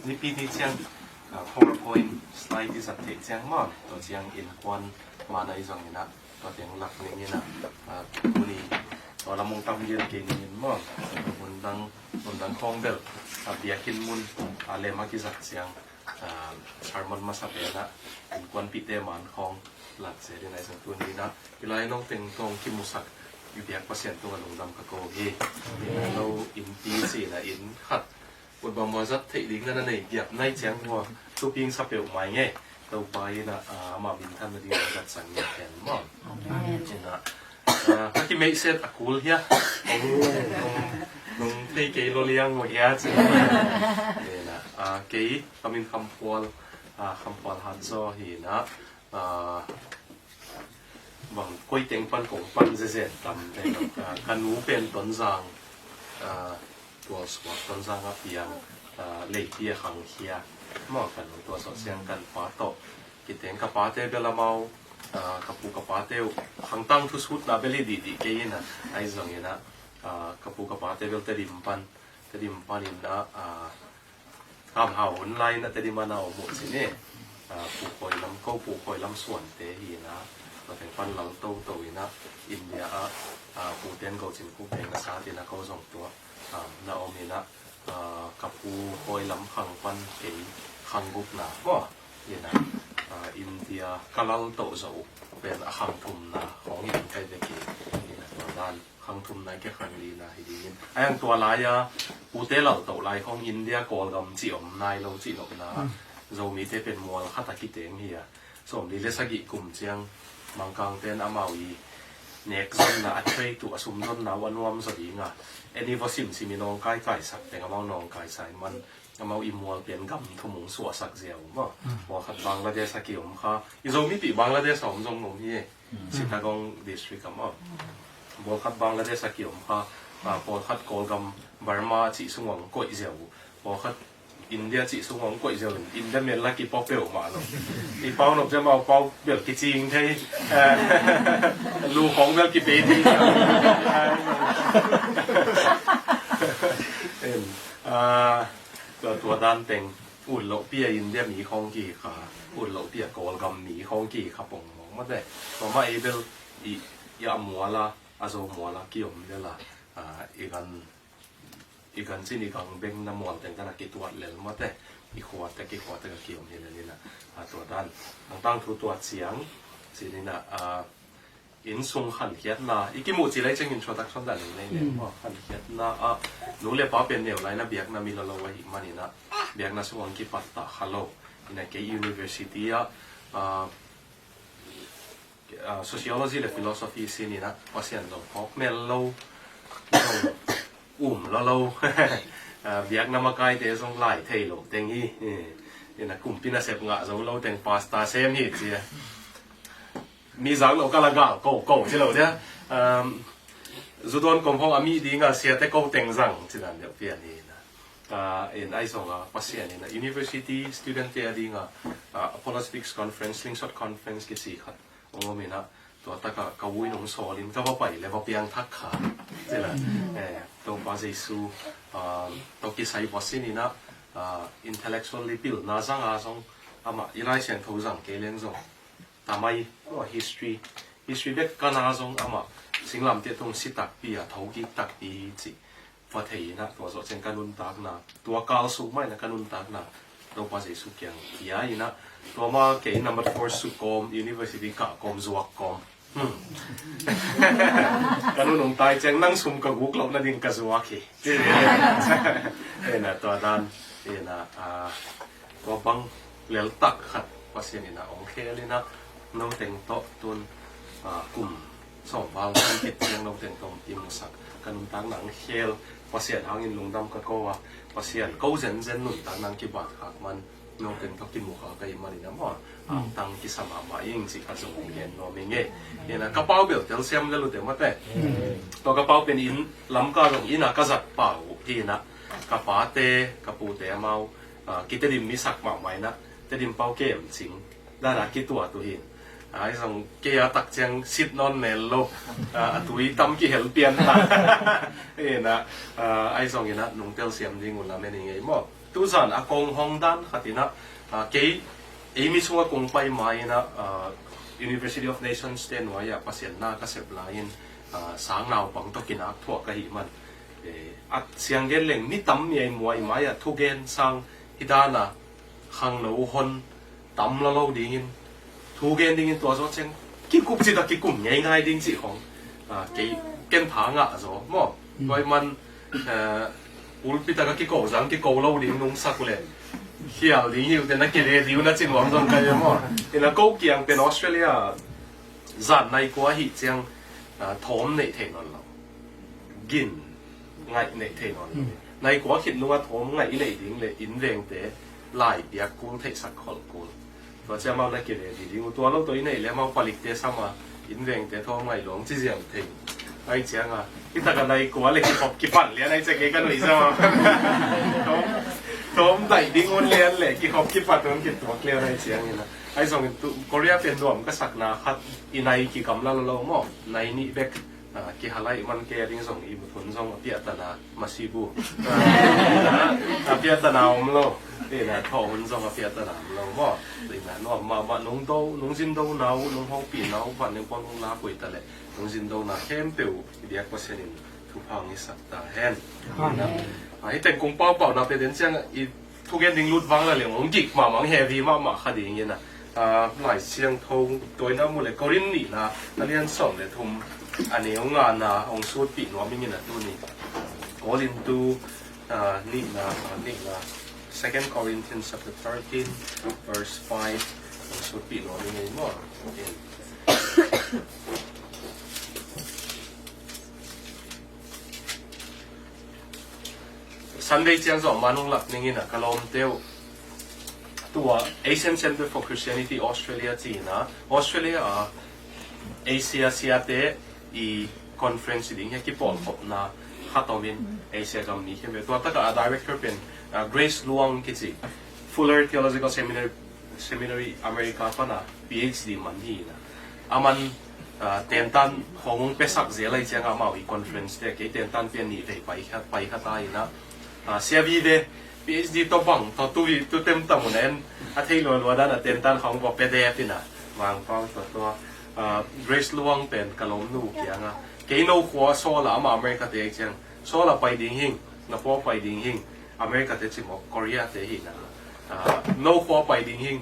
นี่ปีนี้เชียงPowerPoint slide ที่สัตย์เชียงมั่งตัวเชียงอินควันมาในส่วนนี้นะตัวเชียงหลักนี้นะผู้นี้ตัวละมงตั้งยืนเก่งยินมั่งคนดังคลองเดิมเบียกินมุนอะไรมากิสัตย์เชียงชาร์มันมาสับเองนะอินควันปีเตมันคลองหลักเสียในส่วนตัวนี้นะเวลาน้องเต็งตรงคิมุสักอยู่เบียกเปอร์เซ็นต์ตัวลงดำกระโกเกเราอินปีสี่นะอินขัดบนบอมว่าthị línhนั่นนี่เก็บในเชียงหัวทุกยิงสับเปลี่ยนใหม่ไงเราไปนะมาบินท่านมาดีจัดสั่งเงินแทนมั่งจริงนะพักที่ไม่เสร็จกูเฮียนุ่งที่เกย์โรเลียงหมดแย่จริงเนี่ยนะเกย์ก็มีคำพวลฮันโซฮีนะบางกุ้ยเต็งปันกงปันเสียตำแต่กันหูเป็นต้นจางตัวสวดต้นจางกับเพียงเล็กเพียขังเคียมอกันตัวสดเสียงกันป้าโตกิเต็งกับป้าเต้เบลเมากับปูกับป้าเต้ขังตั้งทุสุดนะเบลีดีเกย์นะไอ้ส่วนนี้นะกับปูกับป้าเต้เบลเตดิมปันอินนะทำหาหุ่นไล่นะเตดิมันเอาหมดสิเนี่ยปูคอยลำก็ปูคอยลำส่วนเตหีนะเราแต่งปันเราโตอีนะอินเดียปูเตียนก็จินกูเป็นนะซาตินะเขาส่งตัวนาอมีนะกับปูคอยลำขังปันเก๋ขังบุกนะก็เนี่ยนะอินเดียกะลัลโตโซเป็นขังทุมนะของอินไทยเด็กนี่นะตัวด้านขังทุมนะแค่ขังดีนะให้ดีนินไอ้ตัวลายปูเตเราโตลายของอินเดียกอลกำจิ๋มนายเราจิ๋มนะเรามีเตเป็นมัวขัตะกิเตงเฮียสมดีเลสกิกลุ่มเจียงมังกังเต้นอามาวีเน็กซ์นะอัดเทยตัวสุ่มต้นนะวันวมสดีงะเอ็นนี่ว่าสิมสิมีน้องไก่สักแต่ก็มาน้องไก่ใส่มันก็มาอิมัวเปลี่ยนกำทุ่มสวสักเสียวว่าขัดบังละเดสกิมค่ะอีโซมิปีบังละเดสองจงหนุ่มที่สิตากงดิสทริกก์ว่าขัดบังละเดสกิมค่ะพอขัดโกลกำบาร์มาจีสุงวงก๋วยเสียวพอขัดอินเดียจีสุงวงก๋วยเสียวอินเดียเมลลักกี้ป๊อปเปิลมาเนาะอีเป้าหนุ่มจะมาเป้าเบียดกิจิงที่ลูกของเบียดกิเปที่ตัวด้านเต็งอุ่นโลเปียอินเดียมีของกี่ขาอุ่นโลเปียโกลกำมีของกี่ขาปงมองมาได้ต่อมาเอเบลอีอามัวละอาโซมัวละกี่อมเดล่ะอีกันสินี่กังเบงน้ำมันแต่งกันกี่ตัวเล่นมาได้อีขวดแต่กี่ขวดแต่กี่อมเห็นนี่นะตัวด้านตั้งตัวเสียงสินี่นะอินซุงขันเขียนนะอีกมุจิเลยจึงอินโทรดักชั่นด้านนี้เนี่ยว่าขันเขียนนะรู้เลยป้าเป็นเดี่ยวไรนะเบียกนะมีละลอยหิมันนี่นะเบียกนะสวงกิปัตตาฮัลโหลในเกย์ University Sociology และ Philosophy สินี่นะว่าเสียนเราพอกเมลเราเราเบียกนะมาไกลเตะส่งไล่เทโลเต็งฮีนี่นะกลุ่มพินาเซปงะเราเต็งพาสต้าเซมฮีสิมีสังเราก็ละกะโก้ใช่หรอเนี่ยจุดนั้นกรมของอามีดีงาเสียแต่ก็เต็งสังที่นั่นเดี๋ยวเปลี่ยนนี่นะไอ้ส่งปัสยานี่นะ University Student ที่ดีงาPolitics Conference Slingshot Conference กี่สี่ครับองค์มีนะตัวตะกะวุ้ยหนุ่มโซลินก็ว่าไปแล้วว่าเพียงทักขาใช่ไหมตัวภาษาสูตัวกิจสายภาษานี่นะintellectually build น่าสังอาส่งอามาอีไลเชียนเขาสังเกลียงส่งทำไมว่า history เด็กกันนะส่งอามาสิ่งลำเดียตรงสิตักปีทวีตักปีจีฟัดเหยนะตัวสดเช่นการนุนตักนะตัวกาลสุไม่นะการนุนตักนะตัวภาษาสุกียงยาอีนะตัวมาเกี่ยnumber 4สุกอม University กะกอมจวกกอมการนุนตายเจงนั่งซุ่มกับกุกลบนั่นดินกับจวกเหนะตัวด้านนะตัวบังเลี้ยตักขัดภาษานี่นะองเคเลยนะน้องเต็งโตตุนกลุ่มสองบางคนเก็บเชียงน้องเต็งตรงอิมุสักกันนุ่นตักหนังเคียวภาษาทางอินลุงดำก็ว่าภาษาเขาเซนนุ่นตักหนังกิบาทขัดมันน้องเต็งก็กินหมูขาไก่มาดีนะมั่วตังกิสมามายิงสิขัดสมุนเย็นน้องเมงเงี้ยนะกระเป๋าเบลเทลเซียมก็รู้แต่มาแต่ตัวกระเป๋าเป็นอินลำก็ของอินนะก็จัดเป่าที่นะกระเป๋าเตะกระปูเตะเมากิตดิมมีสักหมากไหมนะแต่ดิมเป่าเกมสิงได้ละกี่ตัวตัวเห็น ไอ้ส่งเกียตักเจียงสิบนอนเมลโลตุยตั้มกี่เห็นเปลี่ยนตาเอ็นะไอ้ส่งอย่างนั้นนุ่งเตียวเสียมดิ้งหุ่นละไม่ได้ไงมั่วตู้สันอากงฮองดันขัดนะเก๋ไอ้มิช่วงกงไปมานะ University of Nations เต็นไว้อะภาษาหน้าก็เสพลายสางนาวปังตกินอักทั่วกะหิมันอัดเสียงเกลเล่งนี่ตั้มใหญ่มวยมาอะทุกเกนสังฮิดานะขังหนูคนตั้มละโลดิ้งทุกเกนดิ้งตัวโซ่เชงกิ๊กกุบจิตกิ๊กกุ่มง่ายๆดิ้งสิของเกนผางอ่ะโซ่มั่วไว้มันอุลปิตากิ๊กโกสังกิ๊กโกโลดิ้งนุ่งสักเลยเฮียดิ้งอยู่แต่นักเกเรดิ้วนักจินหวังตรงกันยังมั่วเอ็นนักกูเกียงเป็นออสเตรเลียจัดในกัวหิเจียงทอมในเทนอนเรากินไงในเทนอนในกัวคิดว่าทอมไงในดิ้งเลยอินเวงเตะไล่เบียกูเทสักขอลกูตัวเจ้ามาในเกเรดิ้งตัวเราตัวนี้เลยมาผลิตเตะซ้ำมาอินเวงเตะทอมไงหลงที่เสียงเทงไอ้เจียงอ่ะที่ตะกันในกัวเลยที่ผมกี่ปั่นเลี้ยงไอ้เจ๊กันหน่อยซ้ำทอมใส่ดิ้งวันเลี้ยงเลยกี่ขอบกี่ปั่นตัวกี่ตัวเกลียวในเจียงนี่นะไอ้ส่งเกาหลีเป็นรวมก็สักนาคัดอีในกี่กำลังเราหม้อในนี่เบกกี่ฮาไลมันแกดิ้งส่งอีบุตรส่งเปียตนามาซีบูเปียตนาอมโลนี่นะทอมันส่งเปียตนาเราหม้อนี่นะน้องมาน้องโตน้องจินโตหนาวน้องห้องปีหนาววันนึงปอนน้องลาคุยแต่เลยน้องจินโตหนาเข้มเปียวเดียกว่าเส้นทุกพังนี่สักตาแห้งนะไอ้แต่กงเป้าเป่านาเป็นเด่นเชียงอีทุกอย่างดิ้งรุดวังเลยผมจิกมามังเฮฟีมาคดีอย่างนี้นะหลายเชียงทงตัวนั้นหมดเลยเกาหลีนี่นะนักเรียนสอนเลยทุมอันนี้งานนะองสูตรปีนว่าไม่เงี้ยนะตัวนี้เกาหลีตัวนี่นะนี่นะ Second Corinthians chapter 13 verse 5องสูตรปีนว่าไม่เงี้ยมั้งSunday เชียงสองมานุ่งหลับนี่นะกะลมเตียวตัว Asian Center for Christianity Australia จีนะ Australia เอเชียเซียเตอีคอนเฟรนซ์ดิ้งให้กี่ปอนด์ผมนะฮัตตอวินเอเชียกัมนี้เข้มตัวตั้งแต่ Director เป็น Grace ลวงกิจิ Fuller Theological Seminary อเมริกาปะนะ PhD มันที่นะมันเต็มตันของเปสักเสียอะไรเจ้าก็มาอีคอนเฟรนซ์เด็กเต็มตันเป็นนี่เลยไปข้าใต้นะเสียวีเดPhD ตัวบังตัวเต็มตั้งหมดนั้นอาทิตย์ล้วนๆนั่นเต็มตั้งของบอกเป็นเด็กนี่นะวางฟังตัวGrace ลวงเป็นกะลมนูเกียงอ่ะเกย์โนขัวโซล่ามาอเมริกาเตะเชียงโซล่าไปดิ้งหิงนับว่าไปดิ้งหิงอเมริกาเตะจิมอกเกาหลีเตะหินะโนขัวไปดิ้งหิง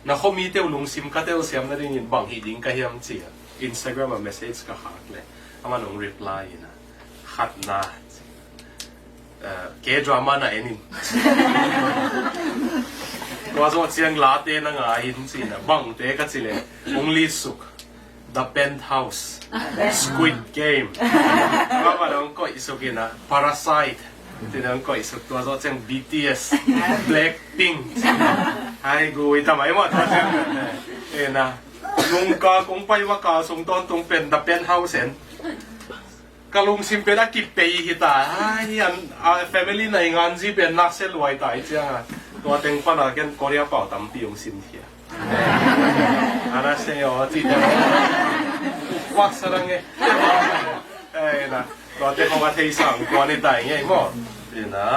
นักเขามีเต้าลุงซิมก็เต้าเสียมนั่นเองบังหิดิ้งก็เฮียมเจีย Instagram มาเมสเซจก็หักเลยอามันลง reply นะขัดนะเกย์ดราม่าน่ะเอ็นินตัวส่วนเชียงลาเต้นั่งหินสินะบังเต้ก็สิเลย only สุกThe Penthouse Squid Game ก็มาลองก็อิสุกินะ Parasite ที่ลองก็อิสุกตัวส่วนเชียง BTS Blackpink ไอ้กูอีทำไมวะตัวเชียงนะลุงกาคงไปว่ากาส่งตอนตรงเป็น The Penthouse เห็นกะลุงซิมเป็นอากิเปย์ฮิตาอันfamily ในงานที่เป็นนักเซลล์ไว้ตายเจ้าตัวเต็งปนกันเกาหลีเป่าตั้มปีองซิมเทียอะไรเสียจีเดว่าสรังเงี้ยนะตัวเต็งของอาเทียสังตัวในตายเงี้ยมั้งนะ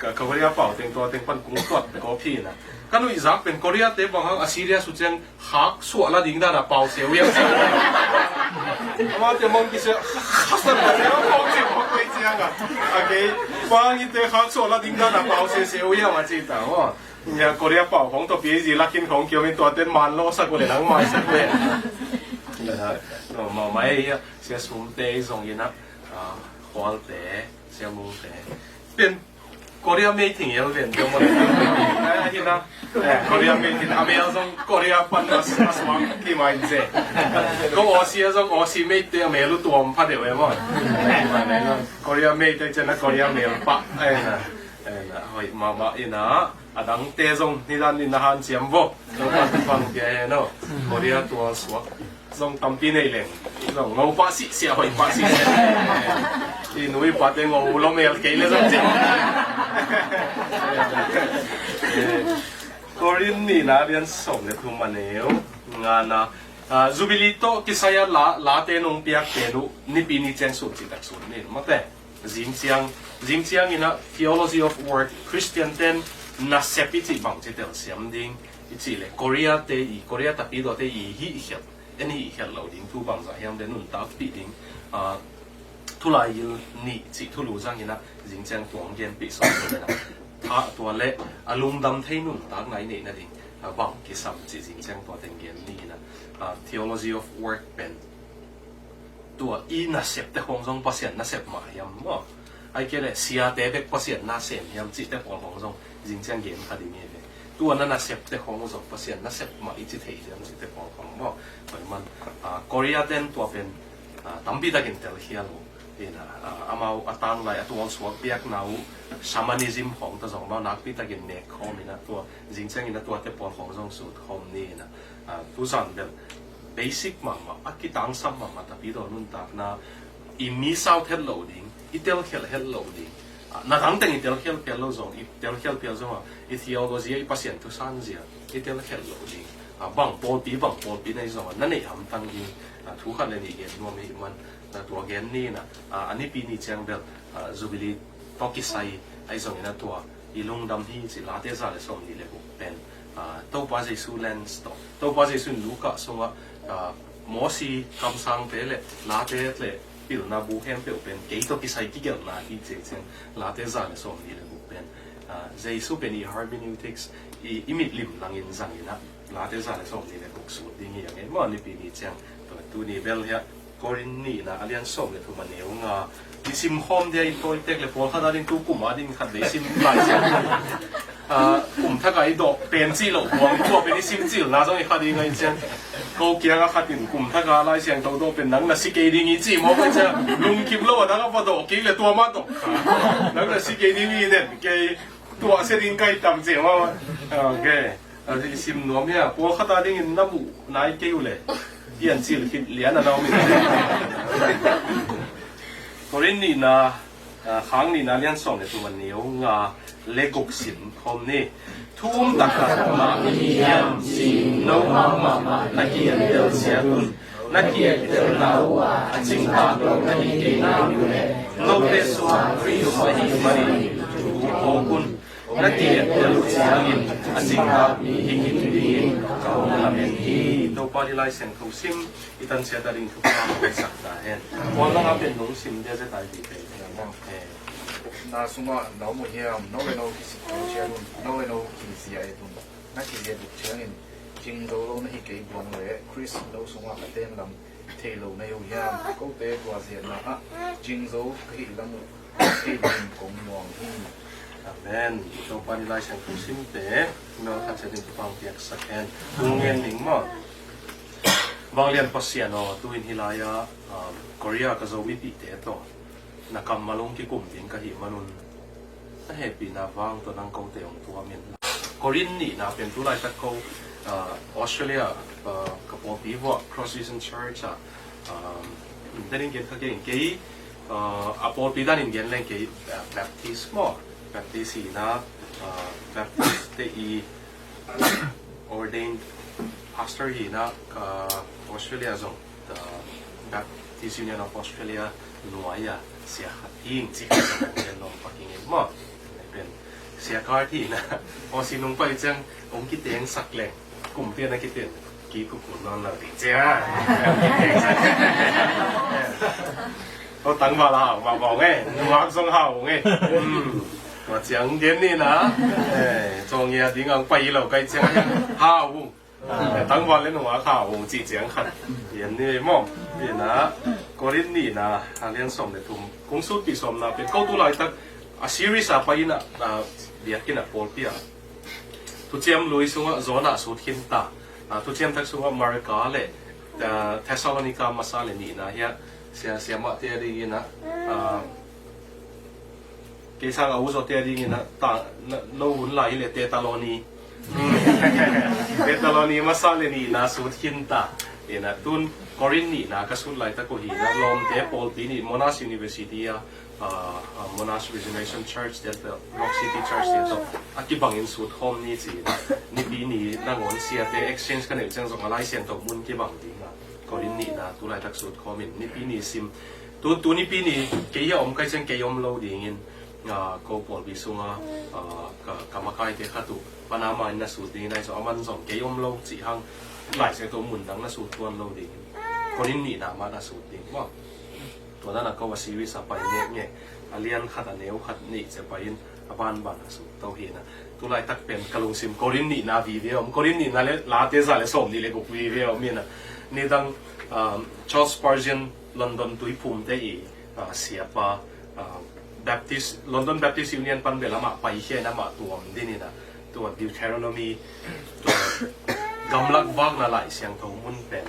กับเกาหลีเป่าเต็งตัวเต็งปันกุ้งตดก็พี่นะกันวิจักเป็นเกาหลีเต็งบางครั้งอาซีเรียสุดจังหักส่วนละดิ้งได้นะเป่าเสียวยังว่าจะมองกี่เสียฮัสนาเนี่ยมองจะมองไปเจียงอ่ะโอเคฟังอีเตะหักส่วนละดิ้งได้นะเป่าเสียวยังมาจีแต่ว่าเนี่ยเกาหลีเป่าของตัวปีจีลักกินของเกี่ยวเป็นตัวเต้นมันโลสักเลยหลังไม้สักเลยนะครับมาไม่เสียสูงเตะส่งยินนะขวานเตะเสียมุงเตะเป็นเกาหลีไม่ถึงยังเป็นเดี๋ยวมันที่นะเกาหลีไม่ถึงอเมริกาส่งเกาหลีปั่นมาสมัครที่มาอินเซ่ก็ออซีส่งออซีไม่เตะอเมริกาตัวมันพัดเดียวเองมั้งเกาหลีไม่เตะจะนักเกาหลีไม่ปะนะเฮ้ยมาอินะอาดังเตะส่งนี่ด้านนี้นะฮันเสียมบ่เราฟังแกเนาะเกาหลีตัวสวะส่งตั้มปีนี่เลยส่งเงาปะสิเสียหอยปะสิที่หนุ่ยปะเตะเงาล้มเอลเกย์เลยส่งจริงกอรินนี่นะเรียนส่งในทุมมาเนวงานนะ jubilito kisaya la te nong piak te nu ni pini chen su chi tak su ni mate jingchiang ina theology of work Christian ten na sepiti bang chi tel siam ding ichi le Korea te i Korea ta pi do te i hi hiat any hiat lo ding tu bang za hiam de nun ta pi ding tulai il ni chi thulu jang ina jingchiang tuang gen pi so na tha to le alum dam thei nun tak ngai nei na ding bang ki sam chi jingchiang to ten gen ni na theology of work pen tua i na sep te hong jong pasien na sep ma yam mo ai ke le sia te bek pasien na sem yam chi te pol hong jong jingchiang gen kha ding ye tua na sep te hong jong pasien na sep ma i chi thei yam chi te pol hong mo pai man Korea ten tua pen tambi da gen tel hialo ina amau atang lai atuang suak piak nau shamanism hong ta jong ma nak pi ta gen nek khom ina tua jingchiang ina tua te pol hong jong su khom ni ina tu san del basic mama akitang sam mama ta pi do nun tak na imi south head loading itel head loading na dang teng itel pel lo zong itel pel zong i theology i pasien tu san zia itel head loading bang pol pi nei zong na nei ham tang hi thu khan le ni gen no mi man na tua gen ni na ani pi ni chang bel jubilee tokisai ai zong ina tua ilung dam hi chi la te za le som ni le bu pen tau pa Jesu lens tau pa Jesu luka songa mo si kam sang te le la te le pil na bu hem pe pen ke to ki sai ki gel na hi che chen la te za le som ni le bu pen Jesu pen i hermeneutics i imit lim lang in zang ina la te za le som ni le bu su ding hi yang mo ni pi ni chang to tu ni bel ya korin ni na alian som le thu ma neu nga ti sim hom de i toy tek le pol kha da ding tu kuma ding khat le sim laiถ้าไก่ดอกเป็นจีหลงวงตัวเป็นที่ซิมจีน่าจะมีคดีไงเช่นเขาเกี่ยงกับคดีกลุ่มถ้าการไล่เสียงตัวเป็นนังนักสิเกดีงี้จีมองไปเช่นลุงคิมโลว่าถ้าเขาพอดอกกี่เลยตัวมาดอกนังนักสิเกดีงี้เด่นเกตัวเสียดิงไก่ต่ำเจียงว่าโอเคที่ซิมนัวเนี่ยพวกคดีนี้น้ำมูนายเกี่ยวเลยเยี่ยนจีคิดเลี้ยนเราไม่ได้ตอนนี้นะครั้งนี้นะเลี้ยนสองในตัวมันเหนียวงาเลกกสินคอมนี่ทุ่มตะกะมาเยี่ยมจีโนมานักเกียรติเดลเซียกุนนักเกียรติเดลลาวาจิงตาโลนักเกียรตินาอยู่เลยโลเตสวาคริสมาฮิมารีถูกโอกุนนักเกียรติเดลเซียกินจิงตามีฮิกินดีเขาลำเอ็นฮีตัวปาริไลเซนเขาซิมอีตันเสียดาริงทุกครั้งเป็นสักดาเห็นวันละเป็นน้องซิมเดียจะตายดีเลย那什么老母亲啊，老个老是有些路，老个老其实也路，那其实路上人经到路那些几光嘞，Chris 老什么一点人铁路那有些，高铁多些啦啊，经到可以人可以人公路去。Amen. Ito pa nila siyang kusimte, no kasi din pang tiyak sa ken. Tungin ning mo. Banglian pa siya no, tuwin hilaya Korea kazawi pite ito. Nakamalong kikum din kahit manun na happy na vang to ng kaute yung tuwamin. Korean ni na pentulay tak ko Australia kapotivo Cross Season Church daling gen kageng kay apopida nin gen lang kay baptismo na baptist te i ordained pastor hi na Australia zong Baptist Union of Australia nuaya siya hating si kaya nong pakingin mo pen siya karti na o sinong pa itang ong kiteng sakleng kumpiya na kiteng kikukunon na rin siya o tang malao mabong nuwag song hao mà chẳng đến đi na cho nghe tiếng ông bay lâu cái chẳng hao当晚咧，我考我自讲很，人呢么，人啊，嗰啲年啊，兩上嚟同公司比上那邊高度來得啊 series 啊，拜那別嘅那波比啊，tu ciam lui sunga zona su thinta tu ciam tak sunga marka le Thessalonica masale ni na ya sia ma te ri na ke sang au zo te ri na ta no hun lai le te taloni Betaloni masale ni na su thinta ina tun Corin ni na kasun lai ta ko hi na lom te Paul Pini Monash University Monash Regeneration Church that Rock City Church that akibangin su home ni chi ni Pini na ngon sia te exchange kan el chang zong alai sian to mun ki bang ding Korean ni na tu lai tak sut comment ni pi ni sim tu ni pi ni ke ya om kai chen ke om lo ding in ko pol bi sunga ka ma kai te khatu panama na su ding nai so aman song ke om lo chi hang lai se to mun dang na su tuan lo ding Korean ni na ma na su ding wa to na ko wa series a pai ne alian khat a neu khat ni che pai in aban ban su to hi na tu lai tak pen kalung sim Korean ni na vi ve om Korean ni na le la te za le som ni le ko vi ve om na ni dang Charles Spurgeon London tui phum te i siapa Baptist London Baptist Union pan bela ma pai he na ma tuam din na tu Deuteronomy tu gamlak wag na lai siang tho mun pen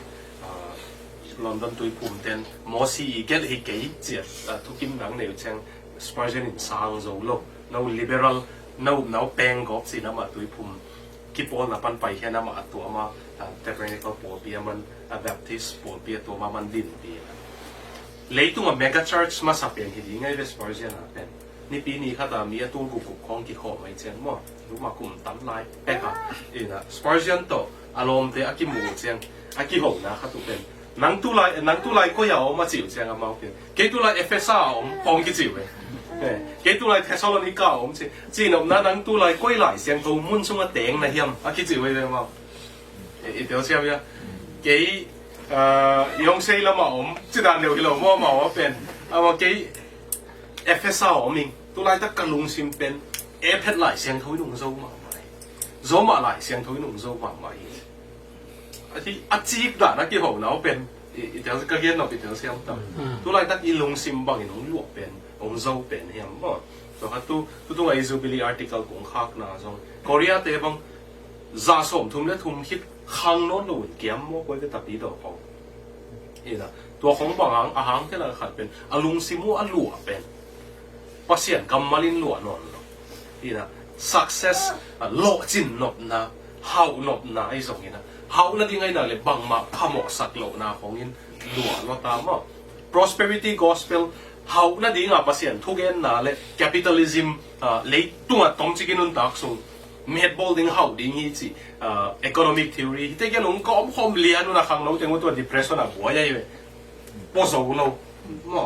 London tui phum ten mo si get hi ke chi tu kim nang ne chang Spurgeon in sang zo lo no liberal no peng gok si na ma tui phum ki pol na pan pai he na ma tu ama technical pol pi man Baptist pol pi to ma man din pi lấy tung mega church mà sắp hiện thì ngay về Spurgeon à bên ni pi ni khát mi tu cục con kí khó mấy chuyện mà lúc mà cũng tắm lại bé cả là Spurgeon to alom te aki mu chuyện aki hậu na khát tụ bên nang tu lại có giàu mà chịu chuyện à mau bên cái tu lại Ephesus ông phong cái chịu ấy cái tu lại Thessalonica ông chỉ nang tu lại quay lại chuyện tu muốn xuống cái tiếng này hiểm aki chịu ấy mà ít điều xem nhá cái用四啦嘛，我即係聊起來我嘛我邊，我幾 FSR 我明都來得個龍線邊 ，iPad 來上台龍數嘛咪，Zoom 來上台龍數嘛咪，接啦那幾號嗱邊，一條個嘢落一條線度，都來得一龍線幫人龍落邊，龍數邊係嘛，就係都係 Isabeli article 講khác嗱種，Korea 地方，giả數唔同咧同 hit。hàng nón luôn kiếm mua quay cái tập đi đâu không, ý là tua không bằng hàng thế là khát bên, alung si mua lụa bên, bác sĩ cầm malin lụa nón, ý là success lộ chín nộp na, hậu nộp na ấy giống như na, hậu là đi ngay nào là bằng mà pha mọc sạch lộ na không in lụa nó ta mà, prosperity gospel hậu là đi ngay bác sĩ thu gen na là capitalism lấy tua tổng chỉ cái nón đặc số mệt bol ding hậu ding hi chi economic theory te cái nông có không liền nó là khang lâu tiếng tôi depression là bùa vậy bó sầu lâu mà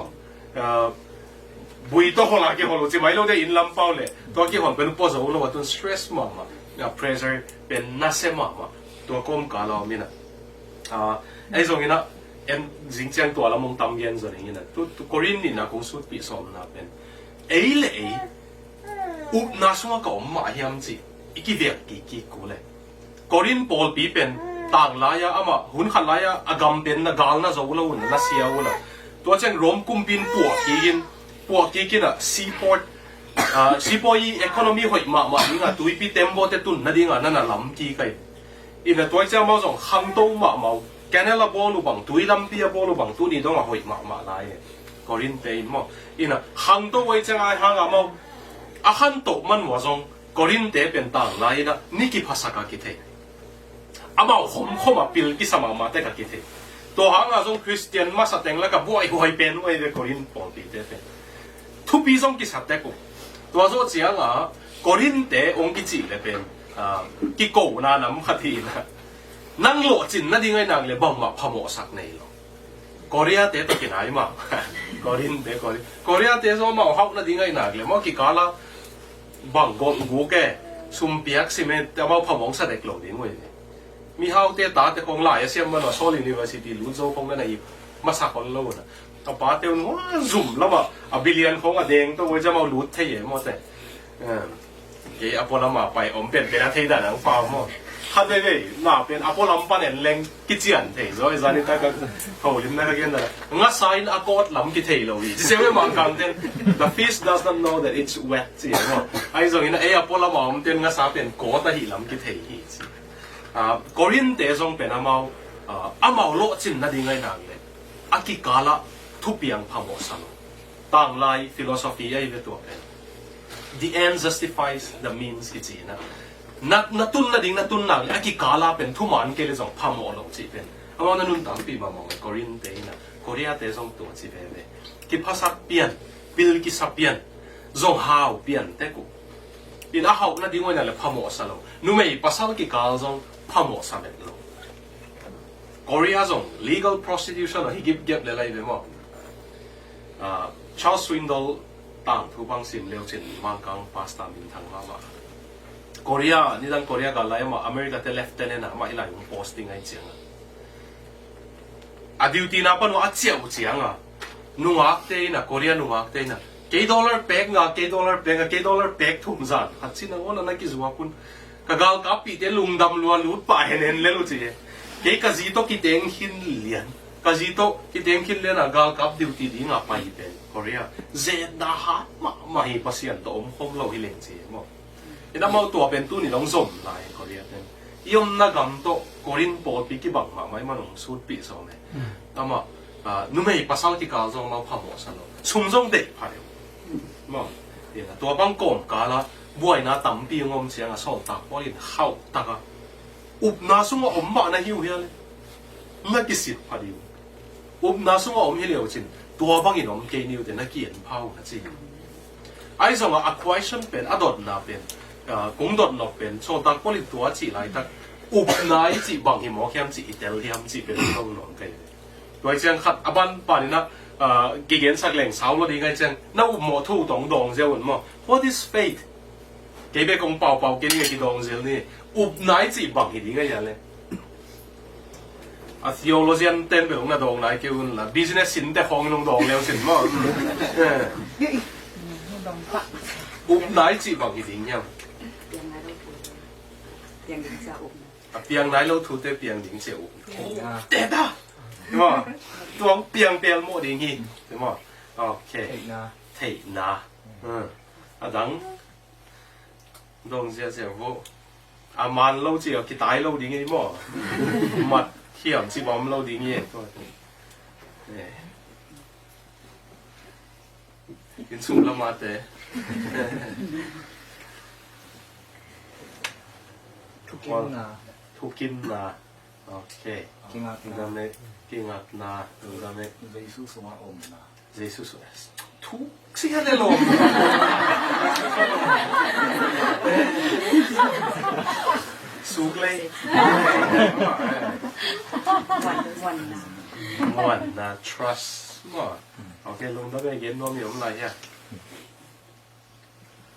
bùi to họ là cái họ lâu chỉ mấy lâu để in lâm bao lệ tôi cái họ bên bó sầu lâu tôi stress mà pressure bên nase mà tôi cũng cả lâu mình ấy rồi na em chính trang tôi là mong tâm yên rồi này tôi Korean ni na cũng suốt bị sầu na bên ấy lệ Upna sung ka ma hiam chi iki vek ki ku le Korean pol pi pen tang la ya ama hun khan la ya agam pen na gal na zo lo na sia u na to chang rom kum pin puak ki kin a seaport economy hoi ma ninga tui pi tembo te tun na dinga na lam ki kai in a toy cha ma zong hang to ma canela bolu bang tui lam pi bolu bang tu ni dong a hoi ma lai Korean te mo in a hang to wei chang ai hang a mo ahan to man wa zong Korean te pen tang lai na niki phasaka ki the amao hom apil ki sama ma te ka ki the to hang a zong Christian ma sa teng la ka boy hoi pen wei de Korean pon pi te pen thu pi zong ki sa te ko to zo chiang a Korean te ong ki chi le pen ki ko na nam khathi na nang lo chin na dingai nang le bang ma phamo sak nei lo Korea te to ki nai ma Korea te zo ma hau na dingai nang le mo ki kala bang gon gu ke sum piak cement ta mau phamong sa dek lo ding we mi hau te ta te khong lai siam ma no Seoul University lu zo khong na i ma sa kon lo na ta pa te no zoom la ma a billion khong a deng to we ja mau lut the ye mo te ke apola ma pai om pen pe na thei da nang pa mo ha de de na pen apola pan en leng ki chian thei zo i zani ta ka ho lim na ka gen da nga sign a court lam ki thei lo ji se we ma kang ten the fish does not know that it's wet ji mo ai zo ina e apola ma om ten nga sa pen ko ta hi lam ki thei hi ji Korean te song pen amao amao lo chin na dingai nang le aki kala thupiang phamo salo tang lai philosophy ai ve to pen the end justifies the means ki chi na tun na ding na tun nang aki kala pen thuman ke le jong phamo lo chi pen amao na nun tam pi ma mo Korean te na Korea te song to chi ve ki phasak pian pil ki sapian zong hao pian te ku in a hau na ding na le phamo salo nu mei pasal ki kal zong phamo sa met lo Korea zong legal prostitution hi gip le lai be mo Charles Swindoll tang thu bang sim leo chin mang kang pasta min thang ma Korea ni dang Korea ga lai ma America te left te na ma ilai un posting ai chiang a duty na pa no a chiao chiang a nuak te na Korea nuak te na $K pack nga $K pack thum zan hat chin ang ona na ki zuwa kun kagal ka pi te lungdam luan lut pa hen le lu chi ke ka zi to ki teng hin lian ka zi to ki teng hin lian a gal kap duty di nga pa hi pen Korea ze da ha ma hi pasian to om khom lo hi leng chi mo ina mau to pen tu ni long zom lai Korea pen yom na gam to korin po pi ki bang ma mai ma long sut pi so me ama nu mei pasal ti kal zong mau pha mo sa lo sum zong de pha le mo ina to bang kom ka la buai na tam pi ngom chiang a so ta po in hau ta ka Upna sunga omma na hiu hial na kisit padiu Upna sunga om hi leo chin tua bang in om ke niu de na kien phau na chi ai zonga acquisition pen adot na pen kung dot no pen so tak poli tua chi lai tak Upna i chi bang hi mo khiam chi itel hiam chi pen lo no ke toi chang khat aban pa ni na ki gen sak leng sao lo di ngai chang na up mo thu dong dong zeu mo what is fate ke be kong pau ke ni ki dong zeu ni Upna chỉ bằng cái gì ngay vậy? Theology anh tên về ông là đồng này kêu là business sinh để phong nông đồng leo sinh mà. Upna chỉ bằng cái gì nhỉ? Piang nai lâu thu tới piang đỉnh chịu. Đẹp đó, đúng không? Tuang piang mua đỉnh gì, đúng không? Ok. Thể na. Đắng. Đồng sẽ vô. Man lâu chỉ cái tái lâu đi nghe mò mặt hiểm chỉ bom lâu đi nghe thôi cái sung lắm mà thế thu kim na ok kinh ngạc na Jesus suma om na Jesus thu siya de lo suglay one na trust ok lung đâm cái gen nom yếm lại nha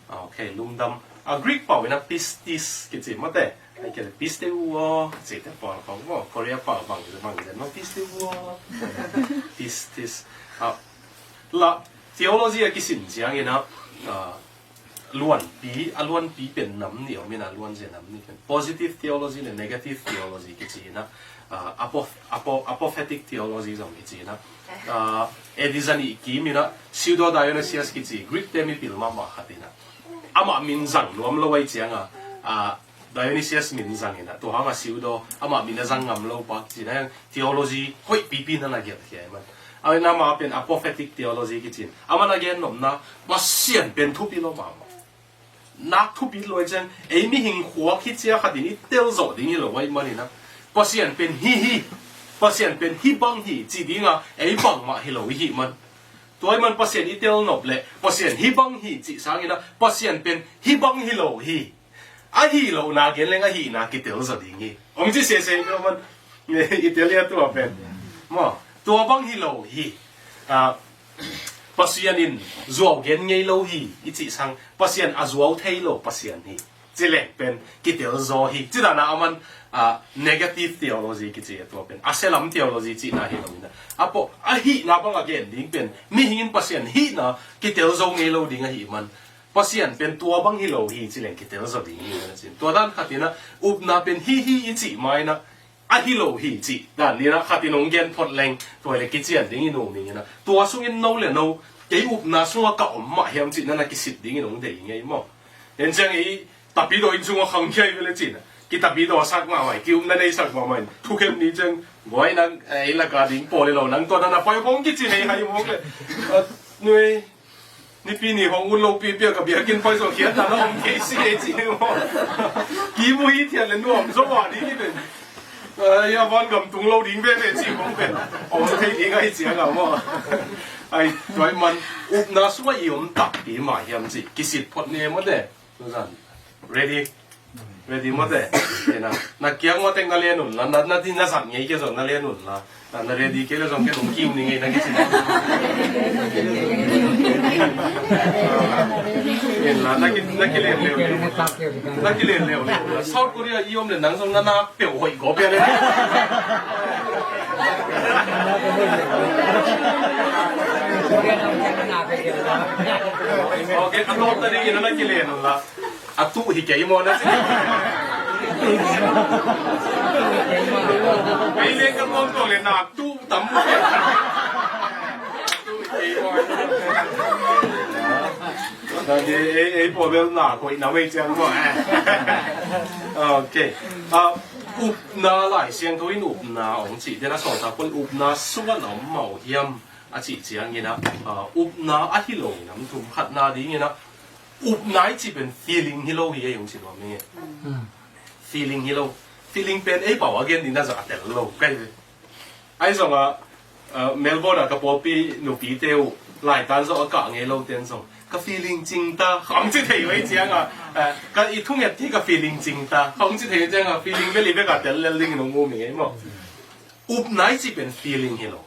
ok lung đâm Greek bảo với pistis cái gì mất đấy cái cái pisteuo gì đấy bảo không Korea bảo bằng cái nó pisteuo pistis là theology cái sinh dạng như nào luan piเป็นน้ำเหนียวมีนะล้วนเสียน้ำนี่เป็น positive theology และ negative theology กี่จีนะapophatic theology สองกี่จีนะedisan อีกกี่มีนะ pseudo Dionysius กี่จี Greek เต็มมีปิลมามาขัดนะอามามินซังรวมเราไว้เจียงDionysius มินซังนะตัวหางpseudo อามามินซังงามเราปักจีนะ theology ค่อยปีนั่นนะเกี่ยวกับมันเอาหน้ามาเป็น apophatic theology กี่จีอามานะเกี่ยนนมนะว่าเสียนเป็นทุบิโลมานักทุบิลอยจังไอ้มีหิงหัวคิดเสียขัดนี้เตลโจดิ้งนี่หรอวะมันนี่นะพอเสียนเป็นฮิพอเสียนเป็นฮิบังฮิจีดิ้งอ่ะไอ้บังมาฮิโลฮิมันตัวมันพอเสียนอีเตลนบเลยพอเสียนฮิบังฮิจีสังนี่นะพอเสียนเป็นฮิบังฮิโลฮิไอ้ฮิโลนาเกนเลงไอ้ฮินาคิดเตลโจดิ้งนี่ผมจะเสียก็มันเนี่ยอีเตลเลียตัวเป็นมาตัวบังฮิโลฮิPasianin zuaw gen ngay lo hi ichi sang pasian azuaw thay lo pasian hi chileng pen kitel zo hi chidana aman negative theology ki chi to pen aselam theology chi na hi lo apo a hi na bang again ding pen mi hin pasian hi na kitel zo ngay lo ding hi man pasian pen tua bang hi lo hi chileng kitel zo ding hi na chin to dan khatina upna pen hi ichi mai na Ahilo hi chi dan ni na khatinong gen phot leng toile ki chian ding inu ni na tua sung in no le no ke Upna sunga ka omma hiam chi na ki sit ding inong de ngai mo en chang i tapido in sunga khang khai vele chi na ki tapido sak ma mai ki Upna nei sak ma mai thu kem ni chang goi nang ai la ka ding po le lo nang to na pa yong ki chi nei hai mo le nuôi ni pi ni hong un lo pi pi ka bia kin phoi so khian na no ke si chi mo ki mu hi thian le nuam so wa ni ni ben ya van gam tung lo ding ve chi kong pen om thei ding ai chiang ga mo ai toy man Upna suwa yom tak pi ma hiam chi kisit phot ne mo de zan ready เวทีหมดเลยนะนักเกี่ยงว่าแต่งนาเรียนุ่นละนัดที่นักสัตว์ไงเกี่ยวกับนาเรียนุ่นละนาเรียดีเกี่ยวกับแค่หนุ่มคิวนี่ไงนักกิจเห็นละนักกิเลสเร็วนักกิเลสเร็วเซาท์เกาหลีอีอมเนี่ยหนังส่งนาเปี่ยวหอยกบเลยโอเคอันโน้ตตอนนี้นักกิเลสนั่นละอัตุหิเกยมอนะสิไอเล่นกับมองตัวเลยนักตู้ตั้มมุกตู้หิเกยมอตอนนี้พอเวลหนักคนน้ำไม่เจ้ามั้งโอเคอุปนาหลายเสียงเขาอินอุปนาองค์จีเดี๋ยวนะสองสามคนอุปนาส่วนน้ำเมาเยี่ยมอาจีเจียงเงี้ยนะอุปนาอะฮิโลน้ำทุ่มขัดนาดีเงี้ยนะอุปนาจีเป็น feeling hilo เฮียองค์จีว่าไม่เงี้ย feeling hilo feeling เป็นเป่าวกันดิน่าจะแต่ละโลกใกล้เลยไอ้ส่งเมลเบิร์นกับป๊อปปี้หนูปีเตียวหลายการส่งอากาศเงี้ยโลกเตียนส่งก็ feeling จริงตาของจีเทียไว้เจียงก็อีทุ่งยัดที่ก็ feeling จริงตาของจีเทียเจียงfeeling ไม่รีบไปกับแต่ละลิงหนูงูมีไงมั้งอุปนาจีเป็น feeling hilo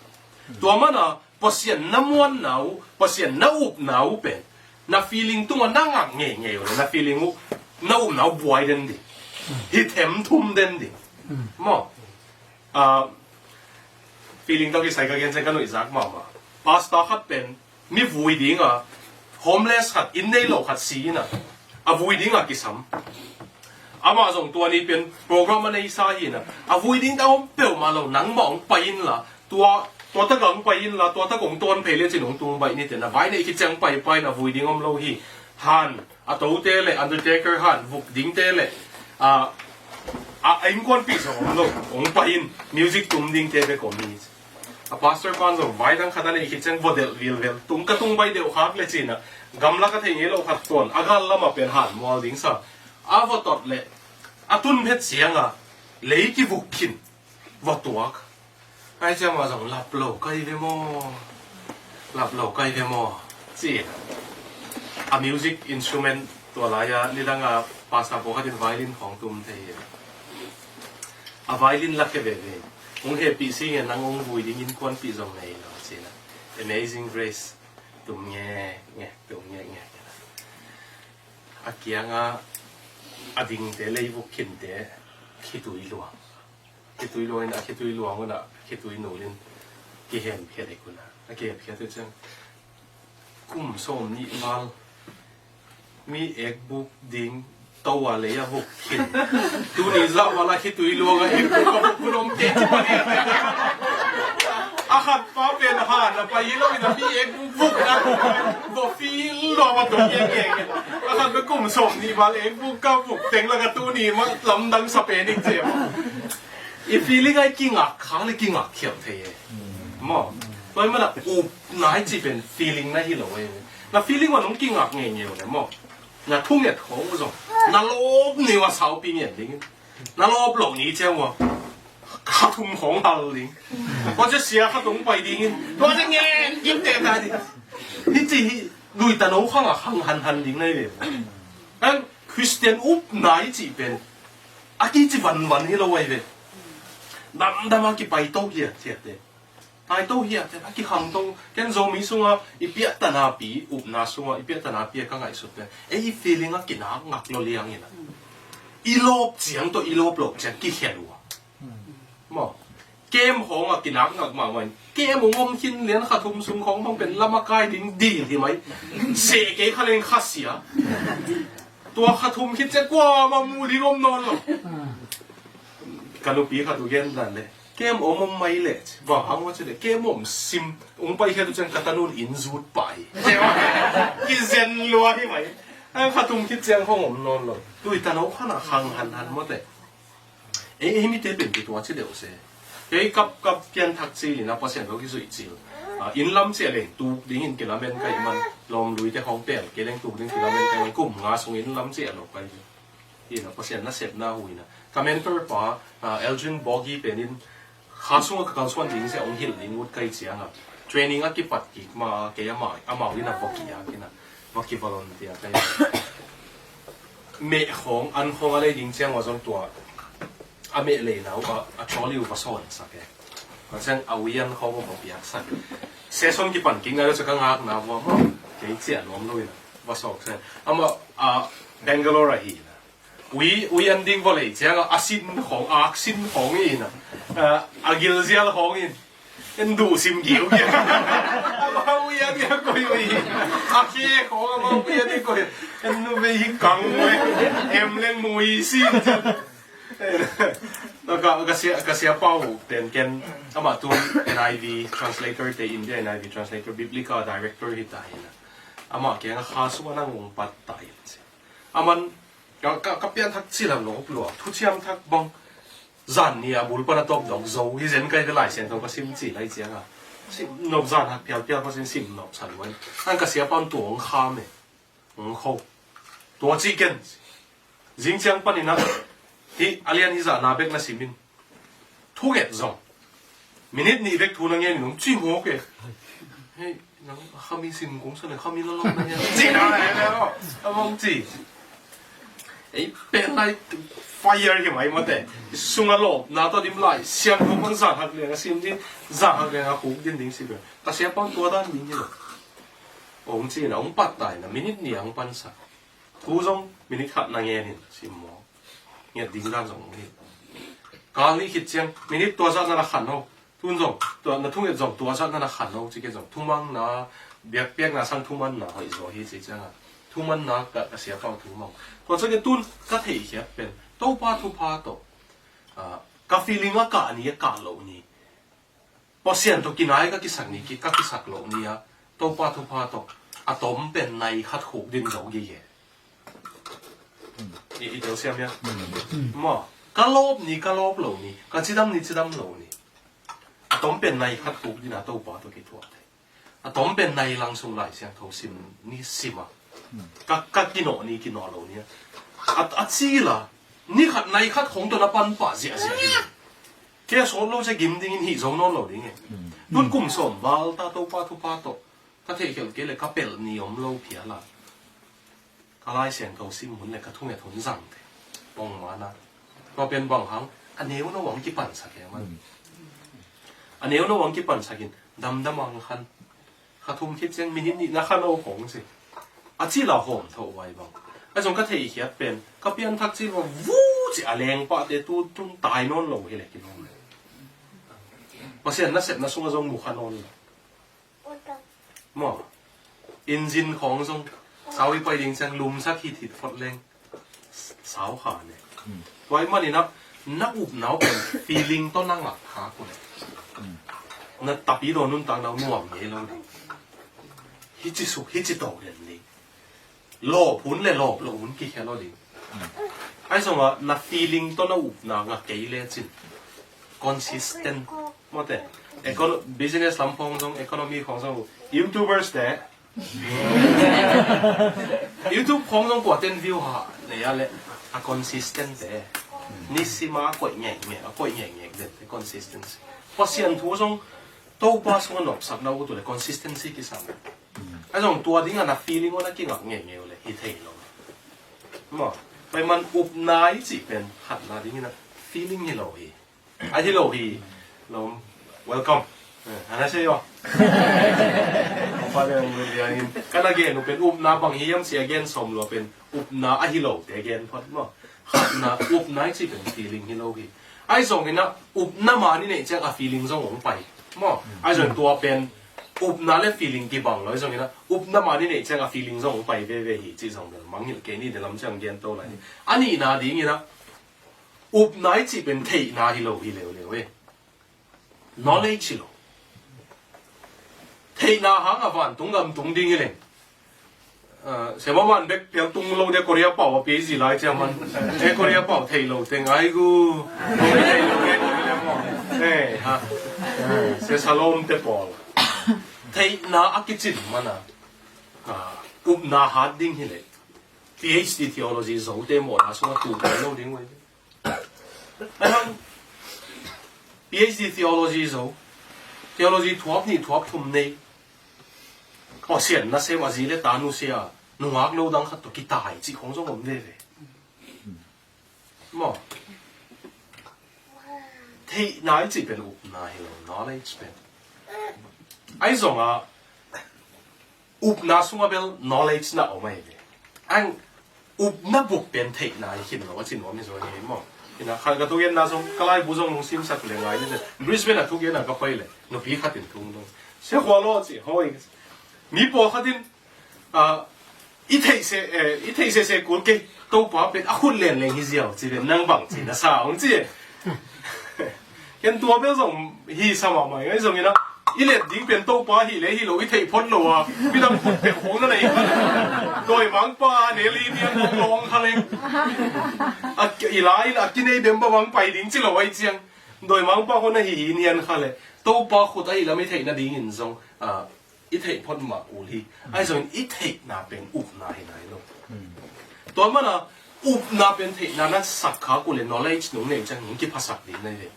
ตัวมันพอเสียนน้ำวันหนาวพอเสียนน้ำอุบหนาวเป็นน่า feeling ตัวนั่งอ่ะเงี้ยเลยน่า feeling น้ำอุบหนาวบวยเด่นดิฮิตเต็มทุ่มเด่นดิมั้งfeeling ต้องกินใส่กางเกงเส้นกันหน่อยสักมั้งพาสต้าขัดเป็นมีวุ้ยดิ้งhomeless ขัดอินเดียโลขัดซีน่ะวุ้ยดิ้งกิซ้ำมาส่งตัวนี้เป็นโปรแกรมในสายน่ะวุ้ยดิ้งแต่ผมเปล่ามาเราหนังมองไปอินละตัวตะกงไปอินละตัวตะกงตัวเพลย์จีนของตัวไปนี่แต่นะไว้ในคิดจังไปนะวุ้ยดิ้งอมโลฮีฮันตัวเตะเลยอันเดอร์เทเกอร์ฮันวุกดิ้งเตะเลยไอ้คนปีศาจของเราองไปอินมิวสิกตุ้มดิ้งเตะไปก่อนนี้พาสเตอร์กันส่งไว้ตั้งขนาดนี้คิดจังว่าเดลวิลตุ้มกระตุ้งไปเดียวหักเลยจีน่ะกำลังก็ทิ้งเราขัดตัวอาการละมาเป็นหันมอลดิ้งซะว่าตัดเลยตุนเพชรเสียงเลยกี่บุกขินว่าตัวไอ้เจ้ามาส่งหลับโลกไกลไปมั้งหลับโลกไกลไปมั้งจีมิวสิกอินสตูเมนต์ตัวอะไรนี่ดังภาษาโบราณไวโอลินของตุ้มเทียไวโอลินลักเก็บเององเฮปีซิงนั่งองวุ้ยดิ้งควันปีจงเลยเนาะจีน่ะ Amazing Grace ตุ้มเงี้ยตุ้มเงี้ยอาเกียงดิ่งเตะเลยบุกขินเตะคิดตุยหลวงคิดตุยหลวงนะคิดตุยหลวงนะคิดตุยหนูลินกี่เห็นเพียรไอ้คุณนะเก็บเพียรตัวจังกุ้มส้มนี่มามีเอกบุกดิ้งตัวเลยบุกขินตัวนี้จะว่าละคิดตุยหลวงเอกบุกกับบุกลมเตะที่ประเทศขัดฟ้าเป็นหาดไปยี่เราเป็นพี่เอกบุกนะบอกฟีรอมาตัวเองขัดเป็นกลุ่มส่งนี่มาเอกบุกกับบุกเต็งแล้วก็ตู้นี้มาลำดังสเปนอีกเจ้าอีฟีลิ่งไอ้กิ่งข้างเลยกิ่งเขียวเทมั้งเพราะมันอุบนายจีเป็นฟีลิ่งนั่นที่เราเองน่ะฟีลิ่งว่าน้องกิ่งเงี้ยเนี่ยมั้งน่ะทุ่งเนี่ยของส่งน่ะลบนี่ว่าสาวปีเนี่ยดิ้งน่ะลบหลงนี้เจ้าว่าข้าทุ่มของเราลิงว่าจะเสียข้าทุ่มไปดิ้งว่าจะเงี้ยยิ้มเต็มตาดิที่จีลุยตาโน้ข้างหันดิ้งเลยอันคริสเตียนอุบนายจีเป็นอากิจีวันนี่เราไว้เป็นดำอากิไปโตเฮียเสียเด้ไปโตเฮียแต่อากิขังตรงแกนโซมิสุงอีเปียตนาปีอุบนาสุงอีเปียตนาปีก็ไงสุดเลยอีฟีลิ่งอากินักเราเลี้ยงอย่างนั้นอีโลบเสียงตัวอีโลบหลบเสียงกี่เขียนวะมั้งเกมของกินนักมาวันเกมของผมคิดเลี้ยงขาทุ่มซุ้มของมันเป็นลำมาไกดิ้งดีที่ไหมเสกเกย์เขาเล่นข้าเสียตัวขาทุ่มคิดจะกว่ามามูดีลมนอนหรอกการลูกปีขาตัวเย็นนั่นเลยเกมของผมไม่เละว่าหางว่าจะเด็กเกมผมซิมองไปแค่ตัวจังกัตนูนอินซูดไปใช่ไหมกินเซนรัวที่ไหมขาทุ่มคิดเจียงของผมนอนหรอกดูแต่น้องข้าหน้าหันหมดเลยมีเตเป็นตัวที่เดียวเสียกับเกียนทักซี่นะพอเสียงเขาคิดสุดจิ๋วอินลำเสียเล่งตูดิ้งอินกิโลเมตรไกลมันลองลุยแต่ของเปลี่ยนเกล้งตูดิ้งกิโลเมตรไกลมันกลุ่มงาส่งอินลำเสียลงไปที่นะพอเสียงน่าเสพน่าหุยนะคอมเมนเตอร์ป่ะเอลจินบอกกี้เป็นอินข้าส่งกับการส่วนดิ้งเสียองหินดิ้งวุฒิไกลเสียงเทรนนิ่งกี่ปัดกี่มาเกี่ยมาดินะบอกกี้นะบอกกี้วอลลันเทียไกล美红安红啊，你影将我种多啊美嚟嗱，我坐了個數人實嘅，反正阿威人好我冇別實，寫信嘅環境啊，就咁啱嗱，我幾隻人諗到嘅，我數先，咁Bangalore 嚟啦，威人點過嚟講阿新紅嘅啊，阿叫隻紅嘅。印度閃橋嘅，阿威人嘅句嘢，阿姐講啊嘛，威人啲句，印度咩講嘅，em lên mùi xin chứ，cái siapa包dan ken，ama tu NIV translator de India NIV translator biblical director kita ina，ama kaya nga hasu na ng umpat tayo siya，aman kapian thak sila loob lo，ทุเชียมทักบองzan ni abul pa na top dog zo hi zen kai ka lai sen to ka sim chi lai chiang a sim nop zan hak pial pial pa sim nop chan wen an ka sia pan tuong kham e ong kho to chi ken jing chiang pan ina hi alian hi za na bek na simin thu get zo minute ni bek thu na nge ni chi mo ke hey nang khami sim kong sa le khami lo lo na ya chi na le lo among chi ấy bên này fire cái máy mà thế sung ở lỗ nào đó điểm lại xem không có giảm hạt liền xem đi giảm hạt liền hạt cũng điên điên xí rồi ta sẽ帮多单民了ông chỉ là ông bắt đại là minute này ông ban sa thu trong minute hạt năng nghe thì xem mò nghe điên ra giống thế cái này khi chăng minute tua ra là khăn đâu thu trong tua là thu cái trong tua ra là khăn đâu chỉ cái trong thu mang là biết biết là sang thu mang là hỏi rồi thì chỉ chăng à thu mang là cái sẽ bao thu mang còn cái tuôn cái thể hiện bên đâu ba thu pa đâu cái feeling là cả này cả lâu này bao nhiêu tôi kinh ai cái sắc này cái sắc lâu này à đâu ba thu pa đâu à tóm bên này hạt hụt đến đâu cái gì ý hiểu xem nhá mà cái lốp lâu này cái chỉ đâm lâu này à tóm bên này hạt hụt đến à đâu ba tôi cái thuốc đấy à tóm bên này lăng xuống lại xem thấu sim ni sim à cái kino lâu này à chỉ là ni khát này khát không tôi là ban bả dễ cái số lâu sẽ kiếm đến hiện giống nó lâu đấy nghe luôn cùng sổm vào ta đâu ba thu pa đâu ta thấy kiểu cái là cái bể ni ông lâu phía là cái lai xem thấu sim muốn là cái thu nhập thốn rằng thế bông mà naก็เป็นบางครั้งอันนี้ว่าน้องกี่ปั่นสักแค่มันอันนี้ว่าน้องกี่ปั่นสักกินดำมังคันขาทุ่มคิดเช่นมินินี่นะคันเอาของสิอาชีเราหอมเท่าไว้บ้างไอ้ส่วนก็เทียบเป็นก็เปลี่ยนทักซี่ว่าวู้จะแรงปะแต่ตัวตุ้งตายนอนลงให้เลยกินนอนเลยพอเสร็จนั่นเสร็จนั่นส่งก็ส่งหมูขันนอนเลยมั่วอินจินของส่งสาวไปดิงจังลุมสักทีถิดฟดแรงสาวขาเนี่ยไว้มานี่นักอุบหนาวเป็น feeling ต้นนั่งหลับขากูเลยนั่นตับปีโดนนุ่นตังเราหน่วงเงี้ยเราเลยฮิจิสุฮิจิโตเรียนเลยโลพุนเลยโลพุนกี่แค่เราเลยไอ้สมว่านัก feeling ต้นนั่งอุบหนาวงักเกยเลยจิน consistent มาแต่ business ลำพองส่ง economy ของส่ง YouTubers แต่ YouTube ของส่งกว่าเต้นวิวหาเนี่ยอะไรa consistent นี่สิมากดแง่เด็ด consistency พอเสียนทั่วส่งตัวบ้าส่งหนอกสักเราก็ตัวเลย consistency กี่สังไอ้ส่งตัวดิ้งอันนั้น feeling ว่านักกินแง่เลยฮิตเทลมาไปมันอุบนายจีเป็นหัดนาดิ้งนะ feeling ที่เราฮีไอ้ที่เราฮีเรา welcome อันนั้นใช่ไหมพอเรื่องเรียนกันagain เราเป็นอุบนาบางทียังเสียเกณฑ์สมเราเป็นอุบนาอะฮิโลแต่เกณฑ์พอดมั้งหัดนาอุบนาที่เป็น feeling ฮิโลฮีไอ้ส่งเห็นนะอุบนามานี่เนี่ยจะกับ feeling ส่งหงไปมั้งไอ้ส่วนตัวเป็นอุบนาและ feeling ที่บังเลยส่งเห็นนะอุบนามานี่เนี่ยจะกับ feeling ส่งหงไปเว่ๆที่ส่งเดินมังเห็นเกณฑ์นี่เดี๋ยวเราจะเกณฑ์โตอะไรอันนี้นาดีงี้นะอุบนาที่เป็นเทนาฮิโลฮีเลวเว้ย knowledge ฮิโลเทนาหางอ่ะฟันตรงกับตรงดิ้งเลยเสมอวันเด็กเพียงตรงโลเด็กคนเรียกเป่าว่าปีสี่ไรเจ้ามันเด็กคนเรียกเป่าเทโลแต่ไงกูไม่เทโลเงี้ยฮะเสียสลมเตปอลเทนาอักจิตมันอ่ะอุบนาฮาร์ดดิ้งเลย PhD theology โซ่เต็มหมดอ่ะส่งตัวไปโลดิ้งไว้นะครับ PhD theology โซ่ theology ทวบนี่ทวบทุ่มนี่พอเสียนนะเสว่าจีเลตานุเสียนุ่งอักโลดังขัดตัวกีตายจีของส่งผมได้เลย ที่นายจีเป็นอุปนาฮิโล knowledge เป็นไอ้ส่งอ่ะอุปนาส่งมาเป็น knowledge น่ะออกมาเลยอันอุปนาบุกเป็นที่นายคิดว่าจริงว่าไม่ส่งยังไงมั้งที่นะขันกับทุกอย่างน่าส่งก็ไล่บุษงลงซิมสักเลยไงนี่เลยบริสเบนน่ะทุกอย่างน่ะก็ไปเลยนบีขัดตินทุ่งลงเสียหัวล้อจีห้อยมีปอขัดตินอีเทเสกุลเกตัวป้าเป็นอาคุณเล่นเล่นฮิเซียวจีเป็นนางบังจีนะสาวจีเห็นตัวเป็นส่งฮีสมาใหม่ไอ้ส่งนี่นะอีเล่นดิ้งเป็นตัวป้าฮีเลยฮีโลอีเทพ้นโลอ่ะไม่ต้องพูดเป็นของนั่นเองโดยมังป้าเนลีเนี่ยลองเขาเลยอีไล่ละกินไอ้เดิมบ้ามังไปดิ้งจีโลไอ้เจียงโดยมังป้าคนนั้นฮีเนียนเขาเลยตัวป้าขุดไอ้แล้วไม่เทน่ะดิ้งหินส่งอีเทพ้นมาอูลีไอ้ส่วนอีเทน่ะเป็นอุปนาให้ไหนลูกตัวมันอ่ะอุปนาเป็นเทน่ะนั่นสักขากูเลย knowledge หนุ่มเนี่ยจังหนุ่มกี่ภาษาดิ้งเลย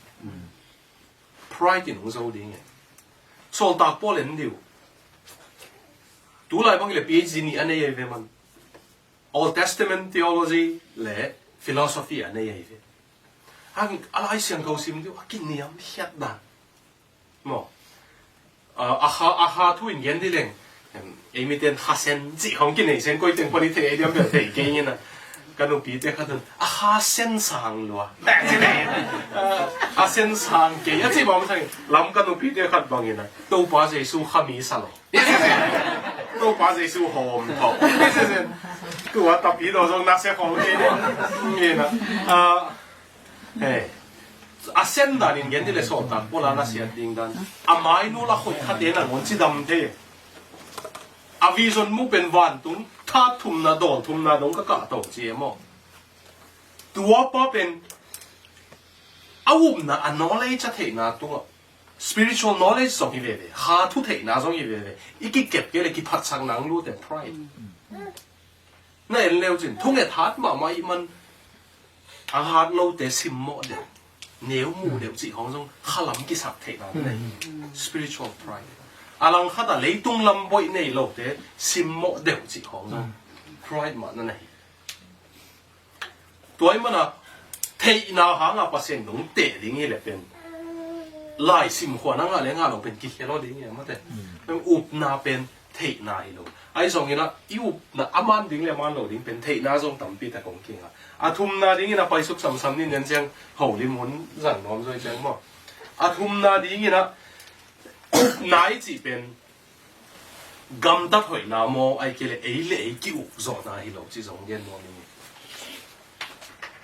pride หนุ่มโซ่ดิ้งไงโซ่ตากป้อเล่นเดียวตัวอะไรบางอย่าง PhD นี่อันนี้ยังไงมัน Old Testament theology และ philosophy อันนี้ยังไงอะไรเสียงเขาซิมเดียวกินเนี่ยไม่เห็นด่านมั้งอาหาทุนเย็นที่เล่งเอมิเตนฮาเซนจีของกินเนี่ยเซนก็ยังพอดีเทเดียมแบบเทเกย์นะกันอุปีเตะขัดตุนอาหาเซนสังลัวแต่ที่ไหนอาเซนสังเกย์ยังที่บอกไม่ใช่ลำกันอุปีเตะขัดบางอย่างนะตัวป้าจะสู้ขามีสลบตัวป้าจะสู้หอมทองกูว่าตับปีโดนนักเสียของเกย์เนี่ยนะเฮ้อาเซนดานินเย็นที่เลยสอดตักพวกเราน่าเสียดิ้งดันอาไม้นู้ละคนขัดเดนันวันที่ดำเทอาวิจนมุเป็นวันตุนถ้าทุ่มนาดอนทุ่มนาดงก็กะตกเจียมตัวป้าเป็นอาวุธนะอัน knowledge จะเทนาตัว spiritual knowledge ส่งอีเวเลยหาทุเทนาส่งอีเวเลยอีกเก็บเกลี่ยกิพัดสังนังรู้แต่ pride นั่นเร็วจริงทุ่งเอ็ดฮาร์ดมาไม่มันอาหารเราแต่ซิมโมเดลเหนียวมูเดลจีของทรงขลังกิสับเทนาเลย spiritual prideอาลังขัดอะไรตุงลำบอยในโลกเดซิมโมเดลจีของทรง pride มันนั่นเองตัวมันอะเทนาหางาเปอร์เซ็นต์ของเตะดิ้งนี่แหละเป็นลายซิมขวานั่งอะไรงานเราเป็นกิเลสดิ้งเนี่ยมั้งแต่เป็นอุปนาเป็นเทนาอีโลไอ้สองนี่นะอีอุปนาอามันดิ้งเลยมันโลดิ้งเป็นเทนาทรงต่ำปีแต่ของเก่งอะอาทุมนาดิ้งนี่นะไปสุกซ้ำๆนี่เนี่ยเจียงเขาลิมหุนสั่งน้อมด้วยเจียงมั้งอาทุมนาดิ้งนี่นะอุปนาจีเป็นกำตัดหอยนาโมไอ้เกลี่ยไอ้เล่ไอ้กิ้วจอดนาอีโลจีสองเย็นวันนี้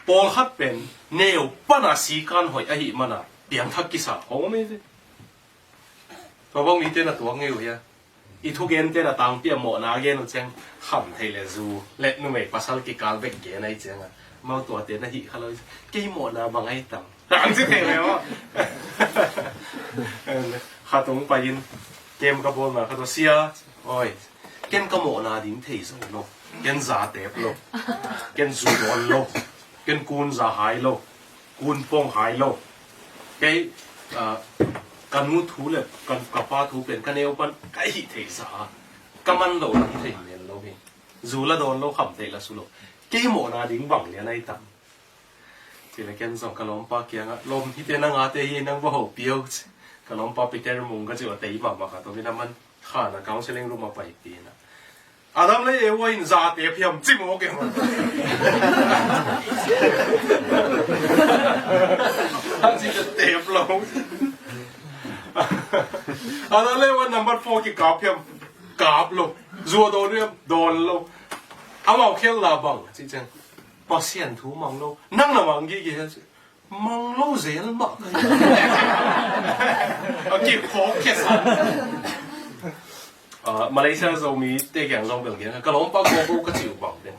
ปอลฮัดเป็นเนวปนาสีกันหอยไอ้หิมันอ่ะเปียงทักกิสาของไม่ได้ตัวพวกนี้เต้นตัวเงี้ยอ่ะอีทุกเย็นเต้นต่างเปียหมอนาเย็นเราเจ้งขำเทเลซูเล็ดนุ่มเอกภาษากิการเบกเกนไอ้เจ้งอ่ะมาตัวเต้นไอ้หิเขาเลยกี่หมอนาบางไอ้ต่างต่างสิเทแล้วอ่ะข้าตรงไปยินเกมกระบวนมาข้าตัวเสียโอ้ยเกมกระหมอนาดิ้งเทสโลเกมซาเตปโลเกมซูดอนโลกันกูนจะหายโลกูนปองหายโลไอ้กันงูทูเลยกันกับปลาทูเป็นกันเอวปันไอ้เทสากัมันโลที่เทเมียนโลเองจูละโดนโลขำเตละสุโลเกี่ยหมอนาดิ้งบังเนี่ยในตังทีละแกนส่งกระล้อมปลาเกียงอะลมที่เตนังอาเตยนังว่าหัวเปียวกระล้อมปลาไปเตะมุงก็จะว่าเตยบังมาค่ะตรงนี้น้ำมันข้านะก้าวเชลิงรูมาไปปีนะอาดัมเลยเอวอินซาเตะเพียมจิ้มโอเคมั้งท่านที่จะเตะลงอาดัมเลยว่า number 4กี่กาบเพียมกาบลงจัวโดนเรียบโดนลงเอาเอาเข้าลาบังจริงๆพอเสียนถูมังโลนั่งละมังกี่มังโลเซลมากเอาเก็บของแค่สั่นมาเลเซียเรามีเด็กอย่างเราแบบนี้นะก็ล้มปักโก้ก็จิ๋วบังเป็น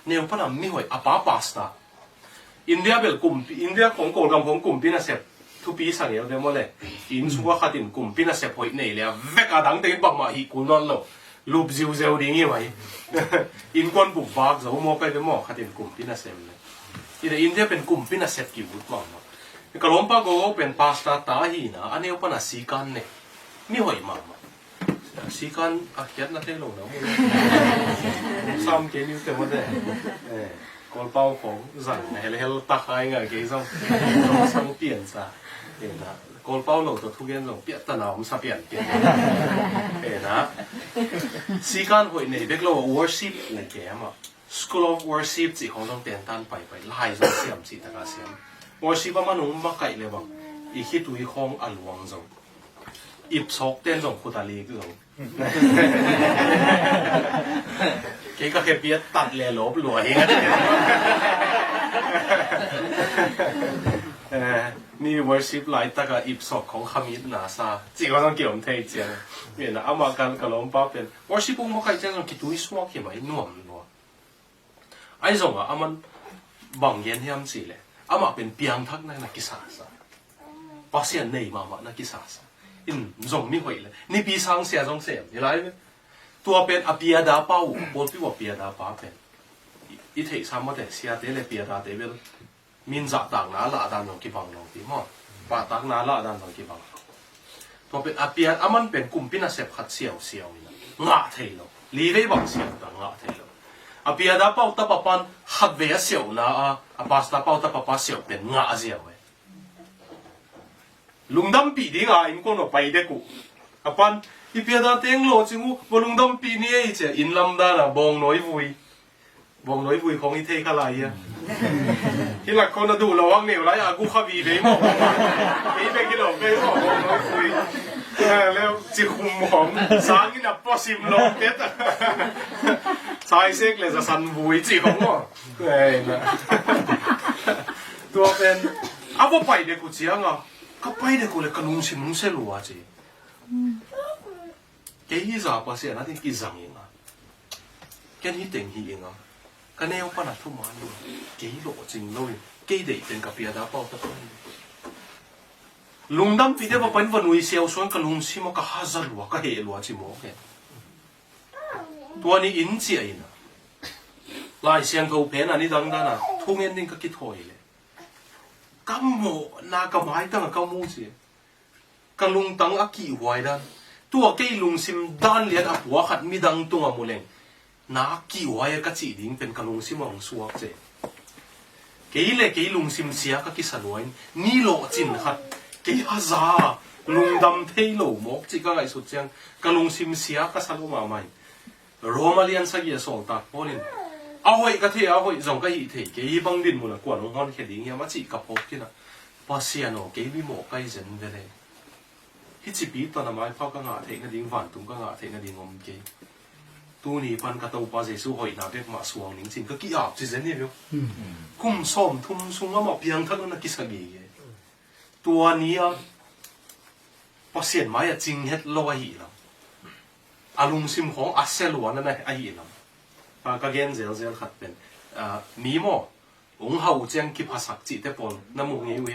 เนี่ยพนันไม่ห่วยอาปาปาสตาอินเดียเป็นกลุ่มอินเดียของโกลกำของกลุ่มพินาเซปทุกปีสั่งอย่างเดียวหมดเลยอินชัวขัดอินกลุ่มพินาเซปห่วยเนี่ยเลยเวกอาดังเต็มบังมาอีกุนนั่นโลลูบจิวเซลดิ้งยังไงอินคนบุกบากจะหัวโมไปเป็นหม้อขัดอินกลุ่มพินาเซปเลยอินเดียเป็นกลุ่มพินาเซปกี่บุตรมั่งเนาะก็ล้มปักโก้เป็นปาสตาตาฮีนะอันนี้พนันสีกันเนี่ยไม่ห่วยมั่งสีกันอ่ะยัดนั่นได้ลงแล้วมึงซ้ำเกนิ้วเต็มหมดเลยกอลเป้าของสั่งให้เราตักให้เงี้ยเกี่ยซ้ำเปลี่ยนซะ นะกอลเป้าเราตัวทุกอย่างเราเปียตนาผมสับเปลี่ยนเปลี่ยนนะสิ่งการหอยในเด็กเรา worship ในเกมอ่ะ school of worship จีของต้องเตียนตันไปไล่จนเสียมจีตะกาเสียม worship มันนุ่มมากไกลเลยบ้างอีกที่ตุยของอันหลวงจงอิบซอกเต้นจงคุตาลีก็จงเกี่ยก็แค่เปียตัดเลยลบหลวยมี worship หลายตะกาอิบซอกของขมิดนาซาจีก็ต้องเกี่ยวกับเทเจียนเนี่ยนะเอามากันกับลมป้าเป็น worship พวกมันใครจะต้องคิดดูสวกเข้าไปนุ่มนัวไอ้จงอ่ะเอามันบังเย็นที่มันสิเลยเอามาเป็นเปียงทักนั่นนักกิสาซาภาษาในมานักกิสาซาอินจงไม่ไหวเลยนี่ปีสังเสียจงเสียยังไงตัวเป็นอภิยดาเป้าบทที่ว่าปียดาป้าเป็นอีเทสามมาแต่เสียเตเลยปียดาเตเวลมินจักต่างนาละดันลงกี่บังลงที่มั่งป่าตักนาละดันลงกี่บังตัวเป็นอภิยดามันเป็นกลุ่มพินาเสพขัดเสียวนี่นะงาเทโลลีเวบังเสียวต่างงาเทโลอภิยดาเป้าตะปะปันขัดเวียเสียวนะอาปัสตาเป้าตะปะปัสเสียวเป็นงาเสียวลุงดำปีดีงาอินคนออกไปเด็กูอปันอีเปียดาเต็งโลจิงูบลุงดำปีนี้ไอ้เจ้าอินลำดานะบองน้อยวุยของอีเทคอะไรอ่ะที่หลักคนดูระวังเหนียวไรอากูขับวีเบย์หมอกวีเบย์กิโลเบย์หมอกบองน้อยวุยแล้วจิคุมของสางนี่นะพอสิมลงเด็ดสายเซ็กเลยจะสันวุยจิของหมอเฮ้ยนะตัวเป็นเอาไปเด็กกูเจียงอ่ะก็ไปเด็กกูเลยกันนุ่งชิมนุ่งเสลัวจีแกยี่สิบ%นั่นที่กี่จังยังอ่ะแกนี่เต็งที่ยังอ่ะก็แนวปนัดทุ่มมันเลยแกยี่หล่อจริงเลยแกเด็กเป็นกับเปียดาเป้าตะปุ่นลุงดำปีเดียวเป็นวันวิเศษส่วนกันลุงชิมก็ฮัซลัวก็เฮลัวจิโมกตัวนี้อินเจียนะลายเสียงเขาเพนอันนี้ดังด้านะทุ่งเงินนี่ก็คิดถอยเลยกัมโมนากระไม้ตั้งกัมโมสิกันลุงตั้งอักกี้ไว้ดันตัวแกลุงซิมด้านเลียนอับหัวขัดมีดังตัวมูเลงนักกี่ไว้ก็จีดิ้งเป็นกันลุงซิมองสวกเจแกลุงซิมเสียก็กิสลวยนี่โลจินขัดแกฮัซาลุงดำเทโลมกจีก็ไงสุดเจียงกันลุงซิมเสียก็สลมาใหม่โรมาเลียนสักยี่ส่งตัดพอลินเอาไว้ก็เที่เอาไว้ส่งก็อีเทแกบังดินมูลกวนลงห้องเขดิ้งยังมาจีกับพกที่น่ะพอเสียโนแกมีหมอกใกล้เจนเวเลยฮิจิปีตอนนั้นไม่พ่อก็งาเทงดิ่งฝันตุ้งก็งาเทงดิ่งงมเกยตัวนี้ปันกระตูปาเจสุหอยนาเด็กมาสวงนิ่งจริงก็กี่อาบจีเจนนี่เดียวคุ้มส้มทุ่มซุงก็มาเพียงทั้งนั้นกิสกีตัวนี้พอเสียนไม้จริงเฮ็ดลอยหิแล้วอารมณ์ซิมของอัศเซลวันนั่นแหละไอ้หิแล้วก็เกณฑ์เซลขัดเป็นมีหม้อองค์เฮาเจียงกิภาษาจีเตปอนน้ำมูกงี้เว้ย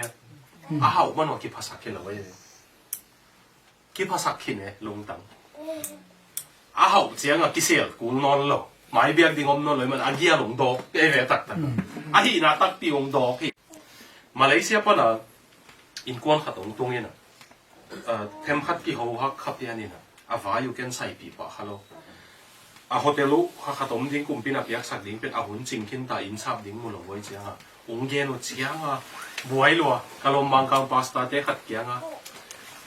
อาเฮามันว่ากิภาษาเกลเว้ยกิภาษาขินเนี่ยลงตังอาเขาเจียงกิเสียกูนอนหรอหมายเบียกดิ่งอมนอนเลยมันอาเกียหลงดอกเอเวตักตังอาฮีน่าตักตีองดอกมาเลเซียปะนะอินกวนขัดตรงนี้นะเทมขัดกี่เขาฮักขัดยันนี่นะอาฟ้าอยู่กันใส่ปีปะฮัลโหลโฮเทลุขัดตรงดิ่งกลุ่มปีนับยักษ์สักดิ่งเป็นอาหุ่นจริงขึ้นตาอินชาบดิ่งมุลงไว้เจียงองเกนวเจียงบวยลัวกะลมบางกางพาสต้าเตะขัดเกียง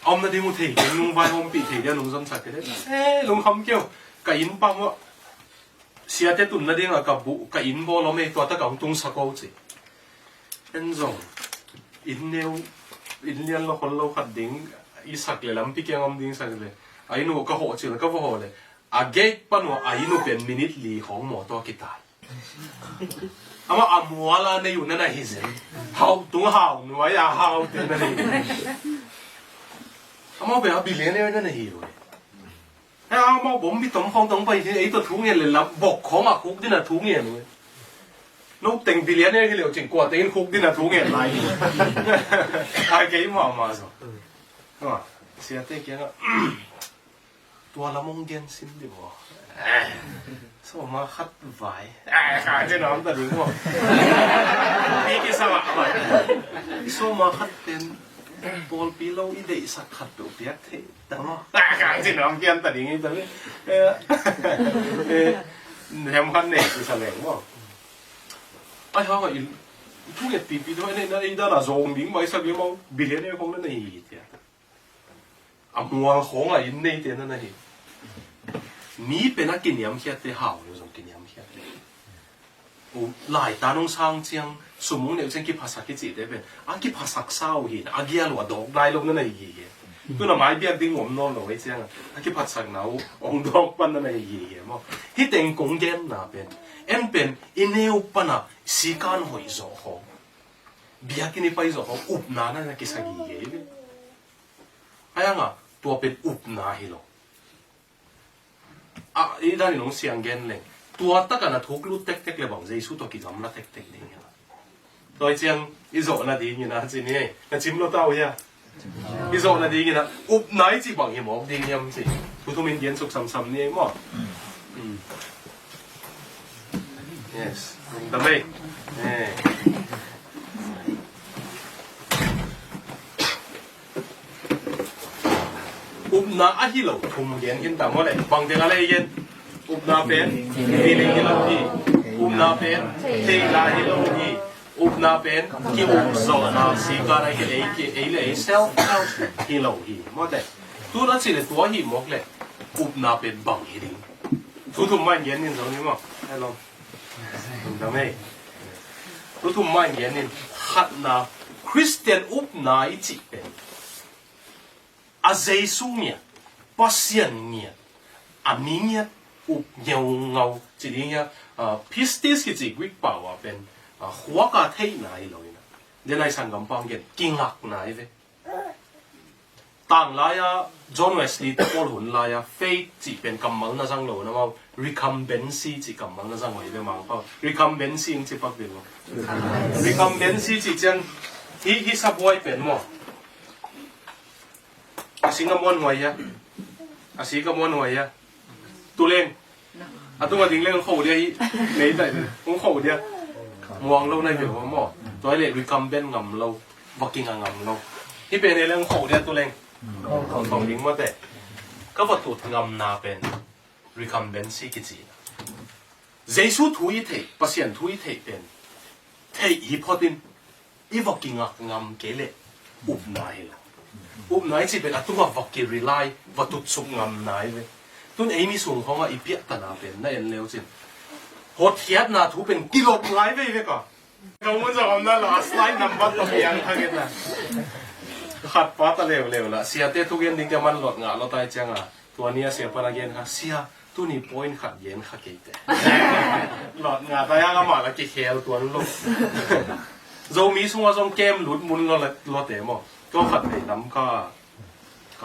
อมนาดีมุทีเป็นลุงไฟหอมปีทีเดียวลุงสมศักดิ์เลยลุงคำเกี่ยวกับอินปังว่าเสียแต่ตุนนาดีกับบุกับอินบอลเราไม่ตัวตะกับตุงสักเอาสิเอ็นจงอินเนียวอินเลียนเราคนเราขัดดิ้งอีสักเลยลำปีเกียงอมดิ้งสักเลยไอ้หนูก็โหดจริงแล้วก็โหดเลยอาเกย์ปนว่าไอ้หนูเป็นมินิทลีของหมอตัวกิตายอามาอามัวละในอยู่นั่นไอ้ฮิเซนเฮาตุงเฮาหนูไอ้ยาเฮาเต็มเลยอามาเป็นบิลเลนเนอร์นั่นเองเลยอามาผมมีต้มฟองต้มไปที่ไอ้ตัวทุ่งเงี้ยเลยละบอกของอาคุกที่น่ะทุ่งเงี้ยเลยลูกเต็งบิลเลนเนอร์ที่เหลียวจริงกว่าเต็งคุกที่น่ะทุ่งเงี้ยไรไอ้เกี่ยมาสิเสียเต็งเกี่ยตัวละมงเกนซิมดีกว่าสมมาคัดไว้ขาเจ้าน้ำแต่ดึงว่ามีกี่สมัครไปสมมาคัดเป็นบอลปีเราอีเดย์สักขัดตัวเปียกเทแต่ว่าขาเจ้าน้ำเกียนแต่ดึงนี่แต่เนี่ยแฮมคันเน็กคือแสลงว่าไอ้เขาก็ ทุกอย่างปีด้วยเนี่ยนั่นไอ้ด้านอ่ะส่งดิ้งไว้สักเดียวมั้งบิลเลียนเนี่ยคงนั่นไอ้เดียอ่ะมัวของอ่ะอินนี่เดียนั่นไอ้นี่เป็นนักกินยำเขียดที่หาวอยู่ส่งกินยำเขียดโอ้หลายตาน้องช่างเจียงสมมุติเนี่ยเช่นกิภาษากิจิได้เป็นอ่ะกิภาษาเศร้าหินอ่ะเกี่ยหลวดดอกได้ลงนั่นไอ้เหี้ยตัวน่ะไม้เบี้ยดิ้งผมนอนลงไว้เจียงอ่ะกิภาษาหนาวองดอกปันนั่นไอ้เหี้ยมั้งที่เต็งกงเย็นน่ะเป็นเอ็นเป็นอินเนวปันอ่ะสีกันหอยโซ่ของเบียกินไปโซ่ของอุบนานั่นน่ะกิสักเหี้ยเลยไอ้ยังอ่ะตัวเป็นอุบนาฮิโลอ่ะอีด้านนี้น้องเสียงเงินเลยตัวตะกันนะทุกลูกเต็กๆเลยบอกเจสุตัวกิจกรรมละเต็กๆนี่นะโดยเชียงอีโซน่ะดีนี่นะจีนี่นะจิ้มเราเต้าเฮียอีโซน่ะดีนี่นะอุบไหนจีบอกยังบอกดีนี่มั้งสิผู้ทุมินเย็นสุกซ้ำๆนี่มั้งyes ทำไมอุบนาอะฮิโลทุ่มเย็นกินแต่เมื่อไรบางทีอะไรเย็นอุบนาเป็นทีลิงฮิโลฮีอุบนาเป็นเทลาฮิโลฮีอุบนาเป็นกิอุบโซนาสีการะฮิเลกิเอเลเซลฟ์เฮาส์ฮิโลฮีเมื่อไรตัวนั้นสิเลยตัวฮีหมกเลยอุบนาเป็นบังฮิลิงทุ่มมันเย็นนี่ตรงนี้มั้งให้ลองทำไมทุ่มมันเย็นนี่ฮัดนาคริสเตียนอุบนาอิจิเป็นอาเจสุเนี่ยปัสยันเนี่ยอามีเนี่ยอุบเงาเงาจีนี้เนี่ยพิสติสกิจิกวิกป่าวเป็นหัวกาเทยนายเลยนะเดี๋ยวในสังกัมปังเกตกิ้งหักนายเลยต่างลายจอห์นเวสลีย์พอลหุ่นลายเฟย์จีเป็นกำมังน่าจังโลนะว่า recumbency จีกำมังน่าจังหวะเป็นมังเปล่า recumbency จีปักเป็นมั้ง recumbency จีจังที่สับไว้เป็นมั้งอาศิกมวนหวยยะอาศิกมวนหวยยะตัวเล่งอาตัวดิ่งเล่งเขาเดียในใจเลยงเขาเดียมองเราในเรื่องว่าหมอตัวเล็กวิคัมเบนงำเราวักกิ้งงำเราที่เป็นในเรื่องเขาเดียตัวเล่งของดิ่งมาแต่ก็ว่าตัวงำนาเป็นวิคัมเบนซีกิจีเจสุทุยเทปัสยันทุยเทเป็นเทอีพอดินอีวักกิ้งงำเกลเลอุบนายละอุบไหนจีเป็นตัววักกิริไลวัตุสุงงไหนเลยตุนเอมีส่งของอีเปียตนาเป็นนั่นเองเลวจิหดเทียดนาทูเป็นกิโลไลไปเลยก่อนเขาไม่จะทำนั่นหรอสไลด์นัมบัตตัวยังทั้งนั้นนะขัดปัตเลวละเสียเตทุกอย่างดิ้งจะมันหลดงาเราตายจังอ่ะตัวนี้เสียพนักงานค่ะเสียตัวนี้พอยน์ขัดเย็นขัดเกยเตหลดงาตายยังก็มาแล้วกี่เคลตัวลูกเรามีส่วนส่งเกมหลุดมุนเราเตะมั้งก็ขัดไปน้ำก็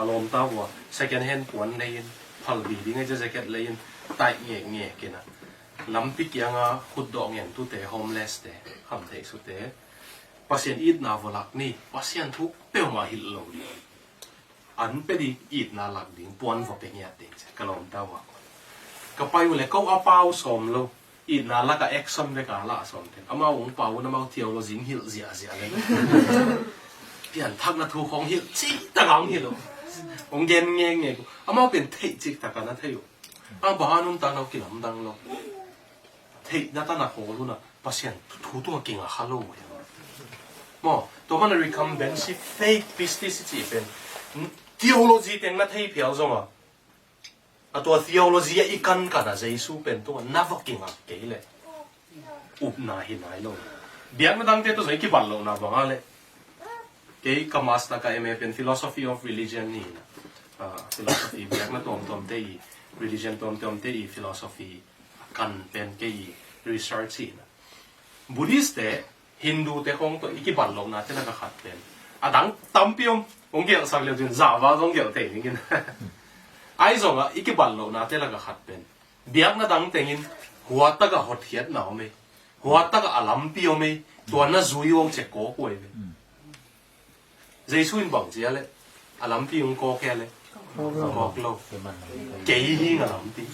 ลมตาวัว second hand ปวนเลยพัลบีดิ้งไอ้เจ้า second เลยไต่เงี้ยกินนะน้ำปิกยังขุดดอกเงี้ยตัวเตะ homeless เตะคำเตะสุดเตะปัสยันอีดนาวลักนี่ปัสยันทุกเปรี้ยวมาหิลโลดีอันเป็นอีดนาลักดิ้งปวนพอเป็นเงี้ยดิ้งก็ลมตาวัวก็ไปวันเลยก็เอาเป้าสมโลอีดนาลักก็เอ็กซ์ซัมเลยก็ละสมเถอะเอามาองเป้าน้ำมาเที่ยวเราจิงหิลเสียเลยเปลี่ยนทักนาทูของหิลจีตะกังหิลองเย็นเงี้ยเอามาเป็นเทจิกตะกันนั่นเที่ยวเอาบ้านนู้นตาเรากินน้ำดังเราเทนั่นตาหนักหัวรู้นะปัสยันทูตัวเก่งอะฮัลโหลมอตัวมัน recumbency fake plasticity เป็น theology เต็งนั่นเที่ยวเพียวจงอ่ะตัว theology อีกันกันอะเจสุเป็นตัวนับเก่งอะเก๋เลยอุบนาหินายโลเบียงมาดังเตตัวใส่กี่บัลโลนะบ้างเลยเกี่ยกับมาสเตอร์กับเอ็มเป็น philosophy of religion นี่นะphilosophy เบียงมาตอมเตย religion ตอมเตย philosophy กันเป็นเกี่ย research นะ Buddhist เตฮินดูเตคงตัวอีกบัลลงนะที่นั่นก็ขัดเป็นอ่ะดังตั้มพิมผมเกี่ยวสักเรื่องจนจ่าวาต้องเกี่ยวเตยนี่กันไอ้ส่งอ่ะอีกบัลลงนะที่นั่นก็ขัดเป็นเบียงมาดังเตยินหัวตะก็หดเทียดหนาวไหมหัวตะก็อลัมพิวไหมตัวนั้นจุยวงเจ็กโก้ป่วยไหมเจสุนบังเจียเลยอลัมพิวงโก้แค่เลยบอกเราเกี่ยหิงอลัมพิ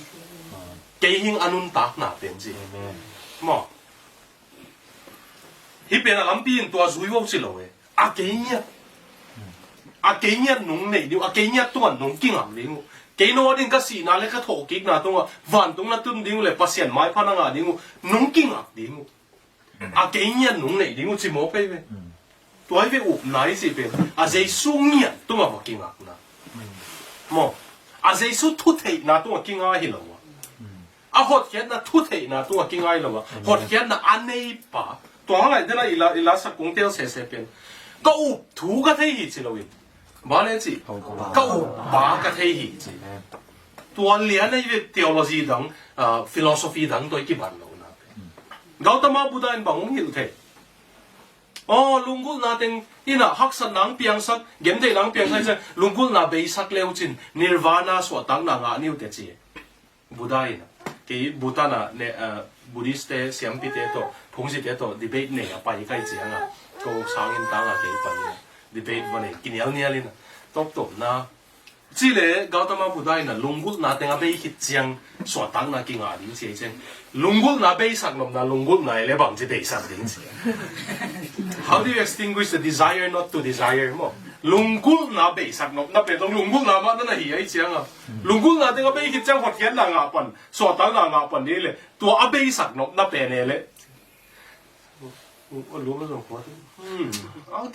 เกี่ยหิงอนุนตักหนาเป็นสิหมอที่เป็นอลัมพิวตัวจุยวงสิโลเออาเกี่ยนุ่งเนี่ยเดี๋ยวอาเกี่ยตัวนุ่งกิ้งอ่ะดิ้งเกี่ยโน่ดิ้งก็สีน่าเล็กก็โถกิ๊กน่ะตรงวันตรงนั้นตุ้มดิ้งเลยปัสยันไม้พนังอ่ะดิ้งนุ่งกิ้งอ่ะดิ้ง几年农嚟，你我只冇俾咩？ตัวไอ้อุบไหนสิเป็นอาเจสุเนี่ยตัวมาบอกกินอ่ะนะมออาเจสุทุเทนะตัวกินอะไรหรอวะอาหดเขียนนะทุเทนะตัวกินอะไรหรอวะหดเขียนนะอันนี้ป่ะตัวอะไรเดี๋ยวนะอีลาสักกงเตียวเสียเป็นก็อุบถูกกระเทียสิเราวินบ้านเลยสิก็อุบบ้ากระเทียสิตัวเรียนในวิทยาโลจีดังฟิโลโซฟีดังตัวกี่บ้านเรานะเราต้องมาพูดถึงบางองค์หิวเทลุงกุลนาเต็งอีน่ะฮักสันนังเปียงสักเก็มเทนังเปียงใช่ไหมลุงกุลนาเบสักเลวจินนิรวานาสวดตังนางานิวเตจีบูดาอินะที่บูตานะเนี่ยบูดิสเตเสียมพิเตโตพงศิเตโตดีเบตเนี่ยไปใกล้เจียงอ่ะก็สร้างอินตังอ่ะที่ไปดีเบตวันนี้กินเอาเนี่ยลินะตบนะจีเลยกาวตมาบูดาอินะลุงกุลนาเต็งอาเบคิดเจียงสวดตังนากินอาลิงเจียงลุงกุลนาเบสักลมนาลุงกุลนาเลยบังจีเบสักลิงเจียงHow do you extinguish the desire not to desire mo? Lungkul na be sak no na pe dong lungkul na ma na hi ai chiang a. Lungkul na te ga be hi chiang hot hian na nga pan. So ta na nga pan ni le. Tua a be sak no na pe ne le. Lu ma song ko. I'll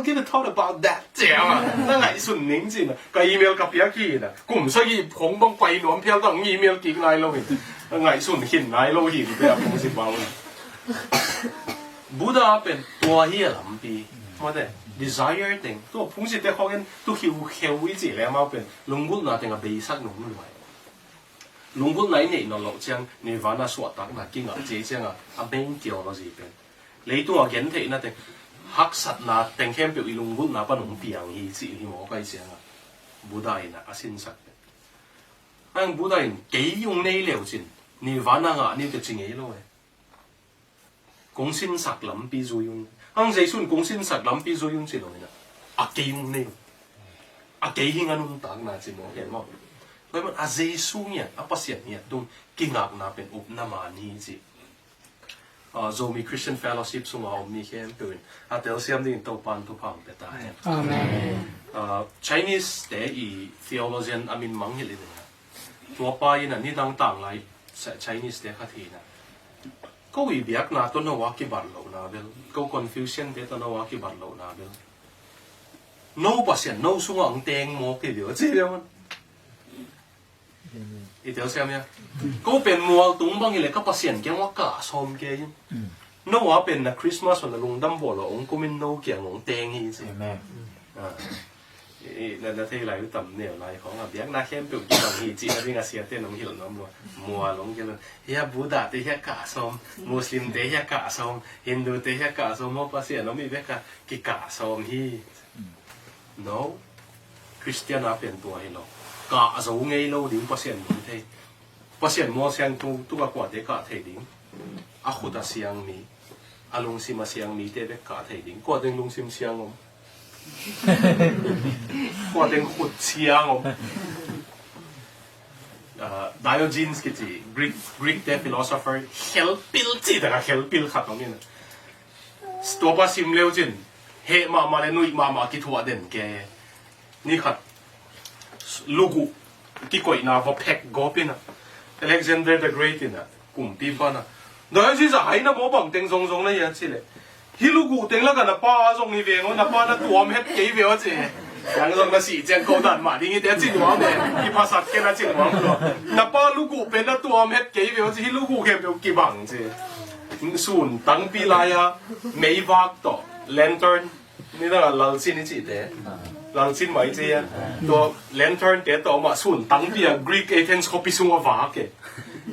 give a thought about that. chiang a. Na ngai sun ning jin na. Ka email ka pia ki na. Kum sa gi phong bang pai nuam phial dang email ki ngai lo hi. Ngai sun hin ngai lo hi pe a phong si ba na. Buddha เป็นตัวเฮียลำปีมาแต่ desire เต็งตัวพุ่งสิแต่เขาเห็นตัวหิววิจิแล้วมาเป็นลุงกุลน่ะเต็งกับเบสักหนุ่มหน่อยลุงกุลไหนเนี่ยนรกจังนิวานาสวดตักน่ะกินอ่ะเจ๊จังอ่ะอ่ะเบงเกี่ยวเราสิเป็นเลยตัวเห็นเทน่ะเต็งฮักสัตน่ะเต็งแค่เปลี่ยนลุงกุลน่ะปนหนุ่มเปียงฮีจิฮีหมอไก่จังอ่ะบูดาอินะอาสินสักอันบูดาอินกี่ยงในเหลวจินนิวานาอ่ะนี่จะจริงไงล่ะ公心实諗必作用，啱先算公心實諗必作用之類啦。阿幾用呢？阿幾興安弄當那節目嘅麼？佢問阿幾數人，阿不是人嘅都驚訝那邊屋那萬呢節。Zomi Christian Fellowship 送我咪嘅對，阿屌先啲都班都旁別大。Chinese 第一 theologian 阿面猛起嚟嘅，ตัวป้ายน่ะนี่ตั้งต่าง嚟 Chinese 第一ทีน่ะ。ก็วิบยักนาต้นนวักกิบัตรเหล่านาเบลก็ confusion เดต้นนวักกิบัตรเหล่านาเบล no ปัสยัน no สุ่งอังเตงโมกี่เดียวจีเดียวมันอีเดียวใช่ไหมก็เป็นมัวตุ้งบางอย่างเลยก็ปัสยันแกว่ากะสมแกยัง no ว่าเป็นนะคริสต์มาสวันลุงดัมบัวหลงก็ไม่ no เกี่ยงของเตงฮีสินั่นที่ไรก็ต่ำเนี่ยไรของแบบยักนาเข้มเปลี่ยนกี่บางทีจีนที่งาเสียเต้นน้องหิลน้องมัวลงกันเลยเฮียบูดาเตะกะสมมุสลิมเตะกะสมฮินดูเตะกะสมมอปัสเซียน้องมีเบกะกิกะสมฮี no คริสเตียนอาเป็นตัวให้เรากะสมไงเราดิ้งปัสเซียนมุนเทปัสเซียนมัวเซียนตัวกว่าเตะกะเทดิ้งอาขุดเสียงนี้อาลุงซิมาเสียงนี้เตะกะเทดิ้งกว่าเต็งลุงซิมเสียงผมกว่าเต็งขุดเชียงDiogenes กิจ Greek philosopher เฮลปิลจีแต่ก็เฮลปิลขัดตรงนี้นะตัวภาษิมเลวจินเฮมาเลนุยมากิทัวเด่นแกนี่ขัดลูกุที่ก่อยนาว่าแพ็กกอปินะ Alexander the Great นะกลุ่มตีบ้านะโดยที่จะให้นะบ่บังเต็งทรงๆนะยังสิเลยฮิลูกูเต็งแล้วกันนะป้าทรงนี้เวงนะป้านะตัวมันเฮ็ดกี่เวงจียังทรงนะสิเจ้าโกดันมาดิ้งเดี๋ยวจีนวางเนี่ยอีภาษาเก่งนะจีนวางตัวนะป้าลูกูเป็นนะตัวมันเฮ็ดกี่เวงจีฮิลูกูแค่เป็นกี่บังจีส่วนตั้งปีลายะไม่วักต่อ lantern นี่ต้องลัลซินนี่จีเด้ลัลซินไว้จีตัว lantern เดี๋ยวต่อมาส่วนตั้งปีอะ Greek Athens เขาพิสูจน์ว่าเก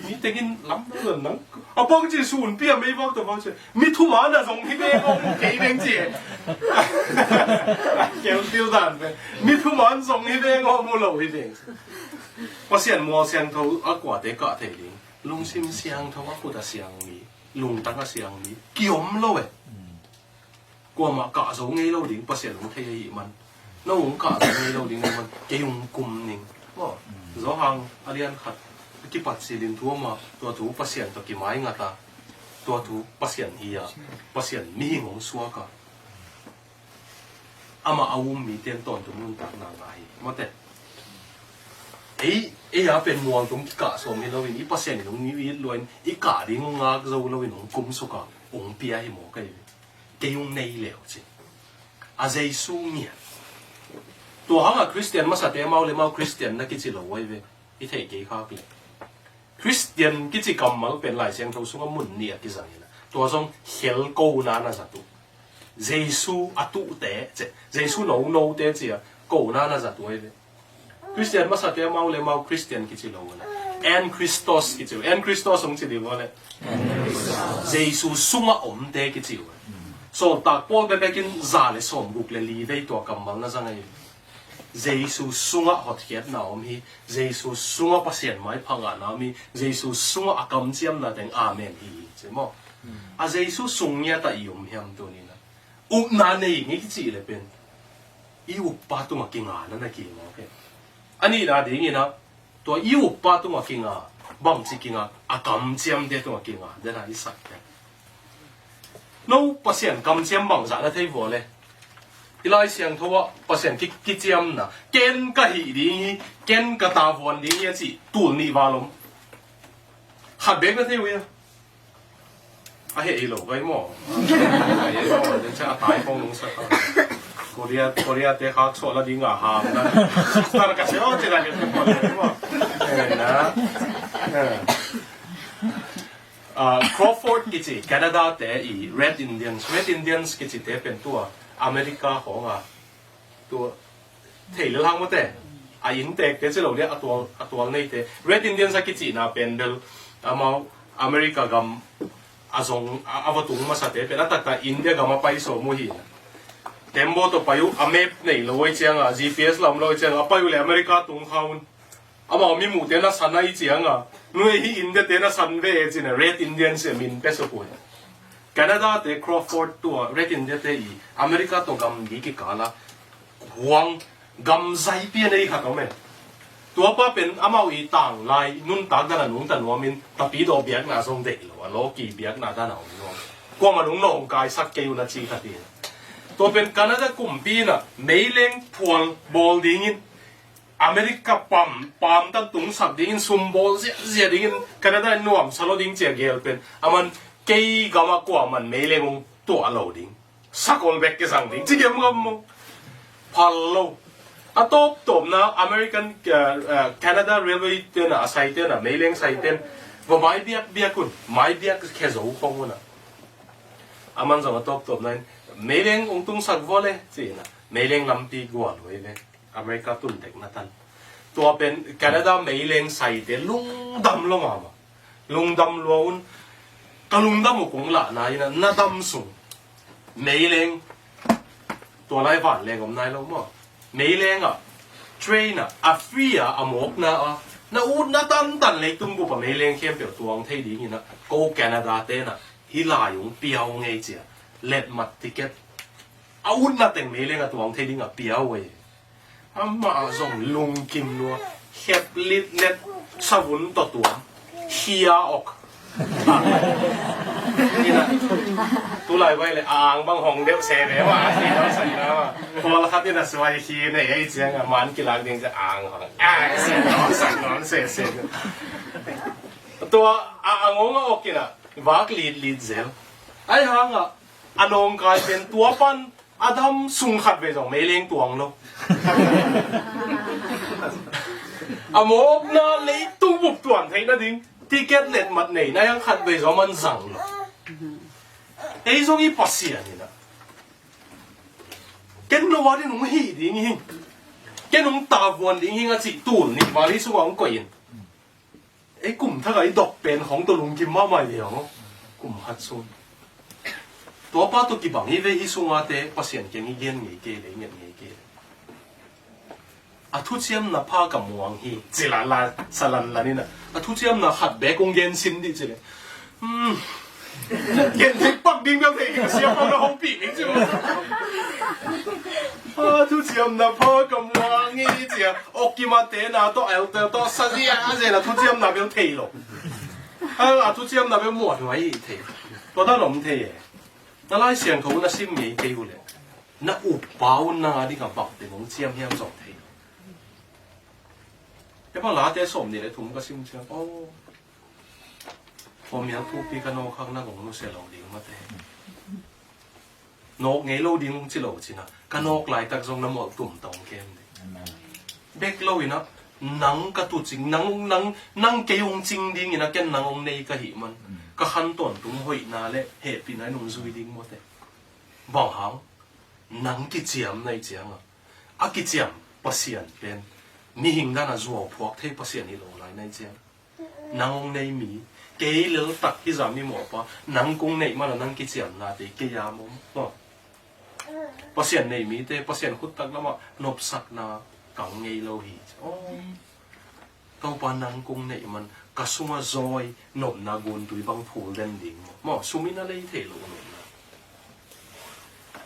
นี่แต่กินล้ำเลยนะอาบางทีส่วนเปียไม่บอกตัวบางทีมีทุ่มอันน่ะส่งที่เบ้ก็กี่เด้งจีเกี่ยวติวดันไปมีทุ่มอันส่งที่เบ้ก็มูลที่เด้งพอเสียนมัวเสียนเขาอากว่าเด็กกะเทลิงลุงซิมเสียงเขาว่ากูจะเสียงนี้ลุงตั้งก็เสียงนี้เกี่ยวมเลยกว่ามากะส่งงี้เราดิ้งพอเสียนลุงเทียมันน้องกะส่งงี้เราดิ้งมันเกี่ยวกุมนิ่งว่าจะหังอะไรอันขัดกี่ปัจจัยดินทั่วมาตัวถูปัสยันตัวกี่ไม้งาตาตัวถูปัสยันเฮียปัสยันมีหิงงสัวกะอามาอาวุมมีเตียนตอนตรงนู้นตักนางไงมาแต่อาเป็นมวลตรงกะสมเราวินอีปัสยันตรงนี้วิลวนอีกะดิ้งงาเราวินของกุมสุกะโอ องเปียให้หมอก็อยู่เกี่ยงในเหลวจริงอาเจสูเนี่ยตัวเขาอะคริสเตียนมาสัตย์เมาเลยเมาคริสเตียนนักกิจเหลวไว้เว้ยอีเทกี่ข้าวปีคริสเตียนกิจกรรมมันเป็นหลายเสียงเขาสุ่งมุนเนี่ยกิจอะไรนะตัวทรงเฮลโกนานะสัตว์เจสูอัตุเตะเจสูโนเตะจีอะโกนานะสัตว์ไว้เว้ยคริสเตียนมาสัตย์เมาเลยเมาคริสเตียนกิจเหลวนะแอนคริสโตสกิจแอนคริสโตสสงจิตดีวะเลยเจสูสุ่งอมเตะกิจวะส่วนตากปอลไปกินซาเลสอมบุกเลลีได้ตัวกำมันนะจังไงเจสูสุ่งหดเขียดหนาวมีเจสูสุ่งภาษาไม้พังอ่ะนะมีเจสูสุ่งกำเจียมนะแต่งอาเมนฮีใช่ไหมอาเจสูสุ่งเนี่ยแต่ยมเฮียมตัวนี้นะอุปนาเนี่ยนี่กิจเลยเป็นอีอุปปาตัวกิงอ่ะนั่นนะกิงอ่ะโอเคอันนี้นะเดี๋ยวนี้นะตัวอีอุปปาตัวกิงอ่ะบางสิ่งกิงอ่ะกำเจียมเดียตัวกิงอ่ะเดี๋ยวนะอีสักเนี่ยนู้ภาษากำเจียมบางจากนั้นที่วัวเลยอีไล่เสียงทัวภาษากิจเจียมนะเกณฑ์ก็หีดีเกณฑ์ก็ตาวันดีเนี่ยสิตูนี่วาลมขัดเบรกนั่นที่วัวไอ้เอ๋หลงไปหม้อไอ้หม้อเดี๋ยวจะตายฟองลงสักKorea teh hak soal di nggak ham kan, sekarang kasih orang tidak ada semua, Crawford กิจแคนาดาแต่อี Red Indians กิจแต่เป็นตัวอเมริกาของตัวเทเลลังมาแต่อินเตกแต่เจ้าเราเนี่ยตัวนี้แต่ Red Indians กิจน่ะเป็นเดลมาอเมริกากัมอาวัตุงมาสัตย์เป็นอัตตาอินเดียกัมมาไปสมุฮีเต็มโบตัวไปอยู่อเมริกาเนี่ยเราไว้เชียงGPS เราไว้เชียงไปอยู่เลยอเมริกาตรงเขามามีหมู่เต้นสันไอเชียงนู่นที่อินเดียเต้นสันเวจินะ Red Indians มินเป็นสุขุยแคนาดาเต้ Crawford ตัว Red Indians เต้อีอเมริกาตัวกัมดีกี่กาละหวงกัมใจเปียนี่ค่ะก็ไม่ตัวป้าเป็นมาอีต่างลายนุ่นตากด้านนุ่งแต่หนูมินตะปีโดเบียกนาทรงเด็กหรอโลกีเบียกนาด้านหนูน้องกว่ามันนุ่งนองกายสักเกลนาจีขัดดีตัวเป็นแคนาดากลุ่มปีน่ะไม่เล่งพวงบอลดิ้งอเมริกาปั๊มตั้งตุงสักดิ้งซุ่มบอลเสียดิ้งแคนาดาหน่วมสโลดิ้งเจียเกลเป็นมันเกี่ยกมากว่ามันไม่เล่งตัวเราดิ้งสักคนเบกเกสังดิ้งที่เกี่ยมกันมั้งพัลโลตัวนะอเมริกันแคนาดาเรลเวย์เต้นไซต์เต้นไม่เล่งไซต์เต้นว่าไม่เบียคุณไม่เบียแค่จะอุปกรณ์มันจะมาตัวนั้นไม่เล่งองตุงสักวอลเลยสินะไม่เล่งลำปีกว่าเลยเลยอเมริกาตุนเด็กนัตันตัวเป็นแคนาดาไม่เล่งใส่เดลุงดำลงมาลุงดำล้วนกลุงดำมุกงละนายนะน่าดำสูงไม่เล่งตัวไรฝันเล่งกับนายเราหมดไม่เล่งเทรนอัฟรีหมกนะน่าอุดน่าตันเลยตุ้มบุปไม่เล่งเข้มเปลี่ยวตัวงเที่ยดีนี่นะโกแคนาดาเต้นะฮิลายงเปียวไงเจียเล็ดมัดติเก็ตเอาหุ่นน่ะแต่งไม่เล่นกับตัวของเทดิ้งเปียวเว้ยมาส่งลุงกิมนัวเฮ็ดลิดเล็ดสวุนตัวเฮียออกนี่นะตัวไรไว้เลยอ่างบางห้องเดียวเสียเลยว่าที่เราใส่นะว่าพอละครับนี่นะสวัสดีเนี่ยไอ้เจียงมันกีฬาเดียงจะอ่างของเสียน้องสั่งน้องเสียตัวอ่างงออกกินวากลีดเซลไอ้ห่างอันองกายเป็นตัวปั้นอาดัมสุงขัดไปสองไม่เลี้ยงตัวงเนาะโมกน่าเลยตุ้งบุกตัวให้นะดิ้งที่เก็ตเล็ดมัดเนี่ยนายยังขัดไปสองมันสั่งเนาะไอ้ตรงนี้ปัสเสียนี่นะแกนว่าที่หนุ่มฮีดิ้งหิงแกนุ่มตาวันดิ้งหิงอ่ะสิตูนนี่มาลิสวงก่อนไอ้กลุ่มถ้าไอ้ดอกเป็นของตัวลุงกิมมาใหม่เดียวกลุ่มฮัตซุนตัวป้าตัวกี่บังนี่เวฮิสุงอาเตภาษาเก่งยี่เงี้ยเกเลยเงี้ยเกลทุกเช้าน่ะพากับมวงฮีจิลาลาสลันลานี่นะทุกเช้าน่ะขัดแบกงเย็นสินดิจิเลยเย็นที่ปักดิ่งแบบนี้เสียงเราห้องปีนี่จิทุกเช้าน่ะพากับมวงฮีจิโอกิมาเตน่ะตัวเอลเตตัวสัญญาเจน่ะทุกเช้าน่ะเป็นเทโลทุกเช้าน่ะเป็นหมวดไว้เทตัวนั้นหลงเทนั่นไล่เสียงเขาน่ะซิมมีเกี่ยวเลยน่ะอุปป้าวน่ะที่กับปักเดี๋ยวผมเชี่ยมเฮียมสองเทแต่พอหลาเตะสมนี่เลยถุงก็ซิมเชียวโอ้ พอมีทั้งทุกปีกันโนข้างหน้าของโนเสลดิ้งมาเตะนกไงเราดิ้งจิโลจินะกันนกหลายตักทรงน้ำหมดตุ่มตองเกมเด็กเราอีนะนังกระตุจิงนังเกยงจริงดิ้งอีนะแกนังองในกะหิมันก็ขันต้นตุ้งหอยนาเละเหตุปีไหนนุ่งซุยดิ้งหมดเตะบอกหางนังกิจยมในเจียงอ่ะอากิจยมภาษาเป็นมีหิงด้านจัวพวกเทภาษานี่ลงไหลในเจียงนังองในมีเกยเลือตักที่สามีหมอปะนังกุ้งในมันนังกิจยมนาเตเกยามมภาษาในมีเตภาษาขุดตักแล้วมานบสักนากังไงเราหีโอ้ตัวปานังกุ้งในมันกระสุมาจอยนบนากุนตุยบังผูเล่นดิ่งมอสุมินาเลยเทโลนนะ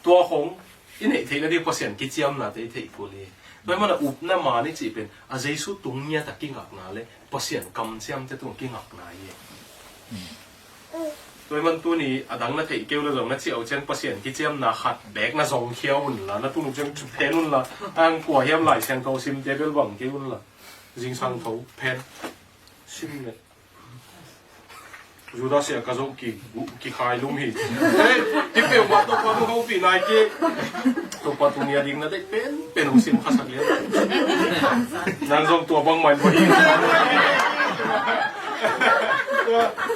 ตัวของอินเหตุที่เราภาษากิจยมนาเตเทพูเลยโดยมันอุปน้ำมานี่จีเป็นอาเจสุตุงเนียตะกิ้งหักนาเลยภาษากำเสียมจะตุงกิ้งหักนาเย่โดยมันตัวนี้ดังนั้นที่เกี่ยวกับเรื่องนั้นที่เอาเช่นภาษากิจยมนาขัดแบกนาซองเขียวหุ่นละนั่นตัวนู้นจะเพนุ่นละอังกัวเฮียมไหลเสียงเขาซิมเจเปิลหวังเกี่ยวหุ่นละจิงสังเขาเพนซิมเนี่ยยูดาเสียกระจกกี่ขายลุ่มหิเฮ้ยที่เปลี่ยนวัดตัวปัตตุเขาปีนายกี่ตัวปัตตุเนี่ยดิ้งนั่นได้เป็นองค์ซิมขัดสักเลี้ยนั่งทรงตัวบังใหม่พอดี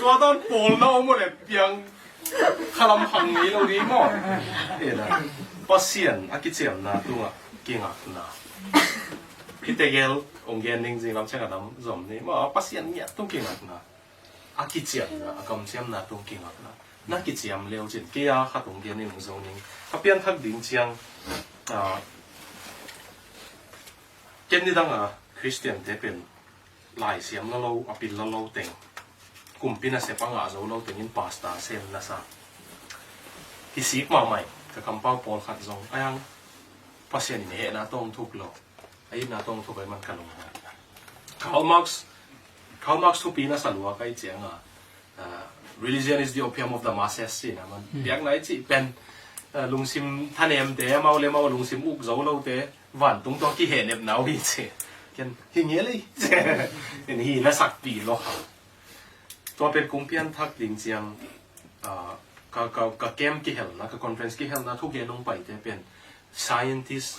ตัวต้นโผล่เราหมดเลยเพียงขลังหังนี้เราดีมั้งเห็นไหมภาษาอังกฤษนะตัวเก่งอ่ะนะพี่เตเกลองเกนจริงๆเราใช้กับน้ำจอมนี่ว่าภาษาเนี่ยต้องเก่งอ่ะนะอากิจยมนะกำเสียมนะตรงกิ่งอ่ะนะนักกิจยมเลี้ยวจริงเกี่ยข้าตรงเกี่ยนี่มึงโซนิงถ้าเปลี่ยนทักดิ่งเชียงเกี่ยนี่ดังคริสเตียนเทเป็นหลายเสียมแล้วเราอภิลแล้วเราเต็งกลุ่มปีน่ะเสพปังอาโจเราเต็งยินพาสต้าเซมนะซะที่สีมาใหม่กับคำเป้าปอลขัดซองไอ้ยังภาษาเนี่ยน่าต้องทุกโลไอ้น่าต้องทุกไปมันกันลงมาเขามาร์กทุกปีน่ะสรุปว่าใครเจียงreligion is the opium of the masses สินะมันเรียกไหนจีเป็นลุงซิมท่านเอ็มเตะมาเลยมาลุงซิมอุกโจเราเตะวันตรงตัวกี่เห็นเอ็มหนาวพี่เจกันอย่างเงี้ยเลยเห็นฮีและสักปีหรอกตัวเป็นกลุ่มเพี้ยนทักจริงเจียงกับเกมกี่เห็นนะกับคอนเฟรนซ์กี่เห็นนะทุกเย็นลงไปจะเป็น scientist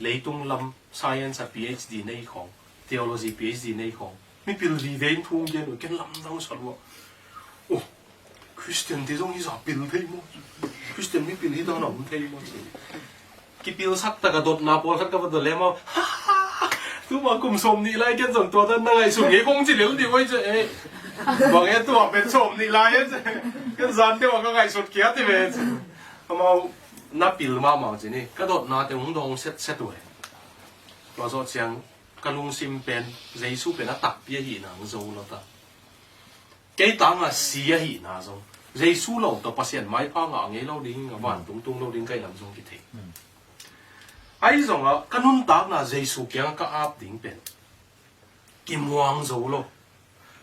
เลยตรงลำ science PhD ในของ theology PhD ในของไม่เป็นรีเวนทุ่งเย็นหรือแค่ลำต้องสรุปโอ้คริสเตียนที่ต้องยี่สิบปีเลยมั้งคริสเตียนไม่ปีที่ต้องหนุ่มเท่มั้งกี่ปีสักแต่กระโดดนาโปลสักกระโดดเลี้ยมั้งทุกวันกลุ่มสมนี่ไรกันส่วนตัวท่านนั่งไอ้สุ่มยี่คงจีเหลียวดีไว้เจ้บอกไอ้ตัวเป็นสมนี่ไรเจ้กันซันที่ว่าก็ไงสุดเกียรติเว้ยเขามานับปีมาเมาจีนี่กระโดดนาแต่หงดงเซ็ตด้วยเราจะเชียงกระลุงซิมเป็นเยซูเป็นนักตักเปียหีนังโจแล้วต่อกี่ตังเสียหีนาโจเยซูเราตัวภาษาไม่พังอ่ะงี้เราดิ้งวันตรงเราดิ้งใกล้ลำโจกี่ทีไอ้โจกันนุ่นตักน่ะเยซูเกี่ยงก็อาบดิ้งเป็นกิมวังโจโล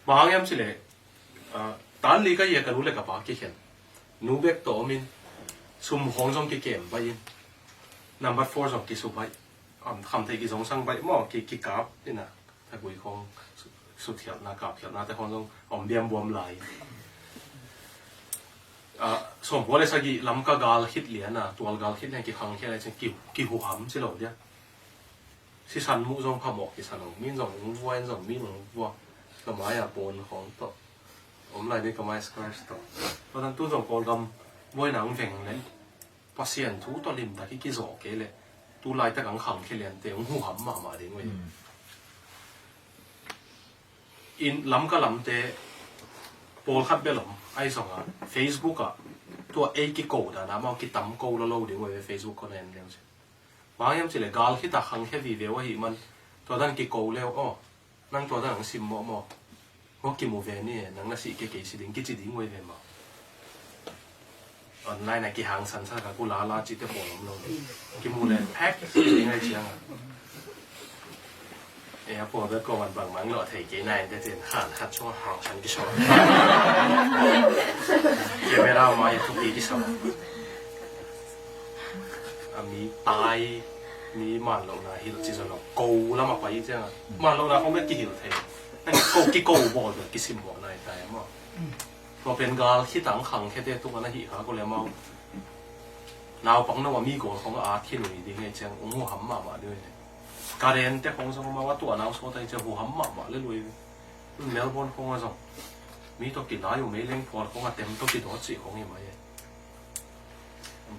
บางอย่างสิเลยตอนนี้ก็ยังกันรู้เลยกับปากกี่เข็นนูเบกโตมินซุ่มห้องโจกี่เกมไปยิน number 4โจกี่สุไปคำที่กี่สองสั่งไปหม้อกี่กราบนี่นะถ้าคุยของสุดเทียบนะกราบเทียบนะแต่คนต้องอมเดียมบวมไหลสมมติว่าสักกี่ลำก็กาลคิดเหรียญนะตัวกาลคิดเนี่ยกี่ครั้งแค่ไหนจะกี่หัวหำใช่หรอเนี่ยสิสันมุจงพมอกกี่สันหงมีจงวัวจงมีหงวัวก็ไม่ปนของต่อผมอะไรนี่ก็ไม่สครัชต่อเพราะฉะนั้นตู้จงกอลกำวัวหนังแข็งเลยพอเสียนทุกตัวริมแต่กี่โซ่เกเลยตัวลายตะกังขังแค่เรียนเตียงหัวหำมาเด้งไว้อินล้ำก็ล้ำเตะโปรคัดเบลล์ไอ้สองFacebook ตัวเอกิโกดนะมาคิดตั้มโกแล้วเราเด้งไว้ Facebook ก็เล่นเรื่องใช่บางอย่างสิเลยกาลคิดตะขังแค่วีเดียวว่าหิมันตัวนั้นกิโกแล้วอ้อนั่งตัวนั้นซิมมอกิโมเวนี่นั่งน่ะสิเก๋ๆสิดิ้งกิจิดิ้งไว้เลยมาออนไลน์ในกี่หางสันสักกูลาจิตเตปอลเรากี่มูเลยแพ็คยังไงเชียงพวกเด็กก็วันบางมั้งเราเทกี่นายแต่เจนขัดช่วงหางฉันกี่ชอบเกี่ยวไม่ได้มาอย่างทุกปีที่สองมีตายมีมันลงนะฮิลจิจลงกูแล้วมาไปยี่เจ้ามันลงนะเขาไม่กี่ฮิลเทนั่นกี่กูบอลกี่ซิมบอลนายตายมั้ง ตัวเป็นกาลที่ตั้งขังแค่เด็กตัวนั้นหิหาก็เลยเมาหนาวปังนั้นว่ามีก่อนของอาที่หนุ่ยดีไงเจ้าหัวหำมาด้วยการเรียนแต่ของสมมาว่าตัวหนาวโซ่แต่เจ้าหัวหำมาเลยเลยเมลบอนของอะไรมีตัวกินน้อยอยู่ไม่เล่นพอของเต็มตัวกินหัวจีของยังไง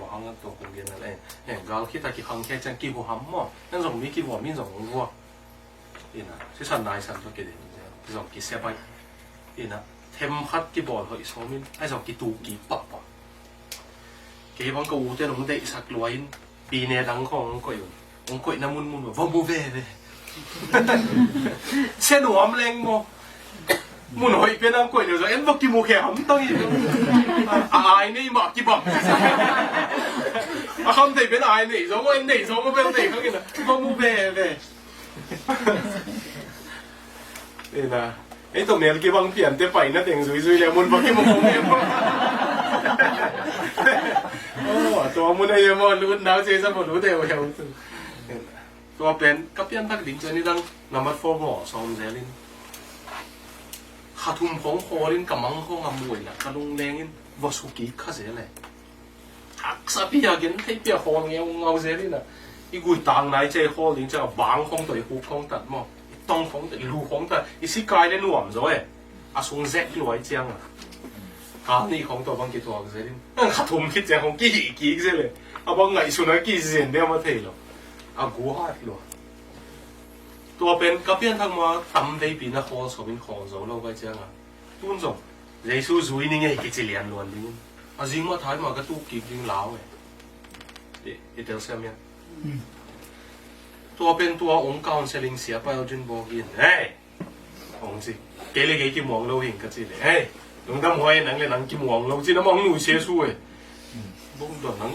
บอกเขาตัวคงเรียนอะไรเนี่ยกาลที่ตะกี้ขังแค่เจ้ากี่หัวหำมานั่นสมมีกี่หัวมีสองหัวนี่นะที่ฉันนายฉันตัวกินที่สองกี่เสียไปนี่นะเทมพัดกี่บอลเหยสองมินไอ้สองกี่ตูกี่ปับเกี่ยบังกูจะหนุ่มเด็กสักรวยปีนี้ดังขององก่อยองก่อยน้ำมุนแบบว่าบูเว่เลยเส้นหัวมันแรงมั้งมุนหอยเป็นน้ำก่อยเดี๋ยวจะเอ็นบอกกี่โมงแค่ผมต้องยินอายนี่หมากกี่บอกคำเด็กเป็นอายนี่สองก็เอ็นเด็กสองก็เป็นเด็กเขากินนะว่าบูเว่เลยนี่นะไอ้ตรงนี้กี่บางเปลี่ยนแต่ไปนั่นเองซุยๆเลยมุนบอกกี่โมงเนี่ยโอ้ตัวมุนไอ้ยังมันรู้หนาวเจ๊สมรู้เดียวเดียวตัวเป็นก็เปลี่ยนทักดิ่งเจนี่ดังนำมาฟอร์มซ้อมเจลินขาทุ่มของคอลินกำมังของมวยนะกระลุงแรงลินวสุกี้ข้าเสียเลยหักซาพิยากินให้เปียคอเงี้ยเงาเจลินนะอีกุยต่างไหนเจ้าคอลินจะบางของตัวหูของตัดมั้งต้องของตัวรูของตัดอีสิกายเล่นหน่วมจ้อยอาสงแซกลอยเจียงอ่ะการนี่ของตัวบางกี่ตัวเจลินขาทุ่มคิดเจ้าของกี่เจเลยอาบางไงสุนัขกี่เจนเดียวมาเทหรออากูฮาดหรอตัวเป็นก็เปลี่ยนทั้งมาตำได้ปีนะคอสเป็นคอโซเราไปเจ้าอ่ะตุ้นส่งเยซูซุยนี่ไงกิจเลียนล้วนลิงอาจิงมาถ่ายมาก็ตู้กิจริงล้าวไงเดี๋ยวเสียมั้ยตัวเป็นตัวองค์การเซลิงเสียไปเอาจนบอกยินเฮ้ยองค์สิเกลี่ยกี่มองเราเห็นกันสิเลยเฮ้ยลงทำหอยหนังเลยหนังกี่มองเราสิน้ำมองหนูเสียช่วยบุ้งตัวหนัง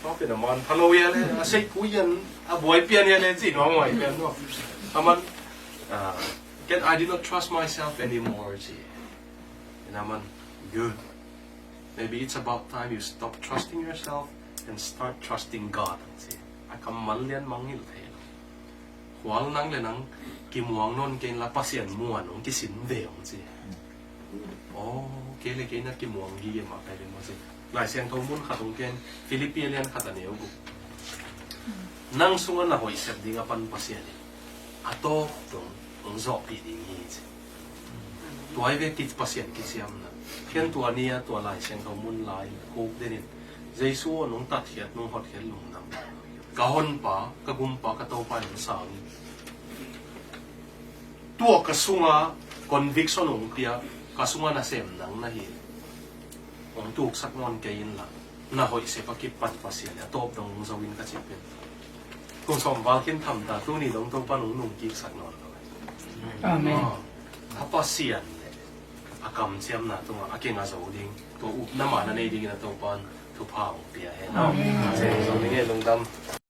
เพราะเป็นมันพะโล้ยเลยใช้ผู้ยันบวยเปลี่ยนเลยสิน้องหอยเปลี่ยนเนาะมัน get I did not trust myself anymore สิมัน good maybe it's about time you stop trusting yourself and start trusting God สิไอ้คำมันเลี้ยนมังหิลเทลหวังนั่งเลยนั่งกิมหวังนนเกณฑ์ละปัสเซียนม่วนองกิสินเดียวสิโอ้เกเลยเกณฑ์นักกิมหวังยี่มาไปเลยมาสิหลายเสียงทงมุนขัดตรงเกณฑ์ฟิลิปปินส์เลียนขัดเหนียวกูนั่งส่งน่ะหอยเสพดิ้งกับปันปัสเซียนอัตโต้ตรงองจอบปีดิ้งยี่สิตัวไอ้เวกิจปัสเซียนกิเซียมนะเพียงตัวนี้ตัวหลายเสียงทงมุนหลายโคกเดนินเจสัวน้องตัดเหียดน้องหดเหียดลงน้ำกะฮอนป่ากะกุมป่ากะโตป่าหนึ่งสามตัวกระสุงอ่ะคอนวิกซ์น้องเตียกระสุงอ่ะน่ะเสมหนังนะเฮียองถูกสักงอนเกินละน่าหอยเสพกิจปัดปัสเซียนตบตรงสวินกระเจ็บเป็นคุณสมบัติขึ้นทำตาตู้นี้ต้องตัวปนุ่งนุ่งกิจสักนอนเลยถ้าปัสเซียนอากำเจียมนะตัวอาเก่งอาโซดิ้งตัวอุบน้ำมันนั่นเองดิ้งนะตัวปันทุพาวเปียเห็นเนาะเจ้าตรงนี้ลงดำ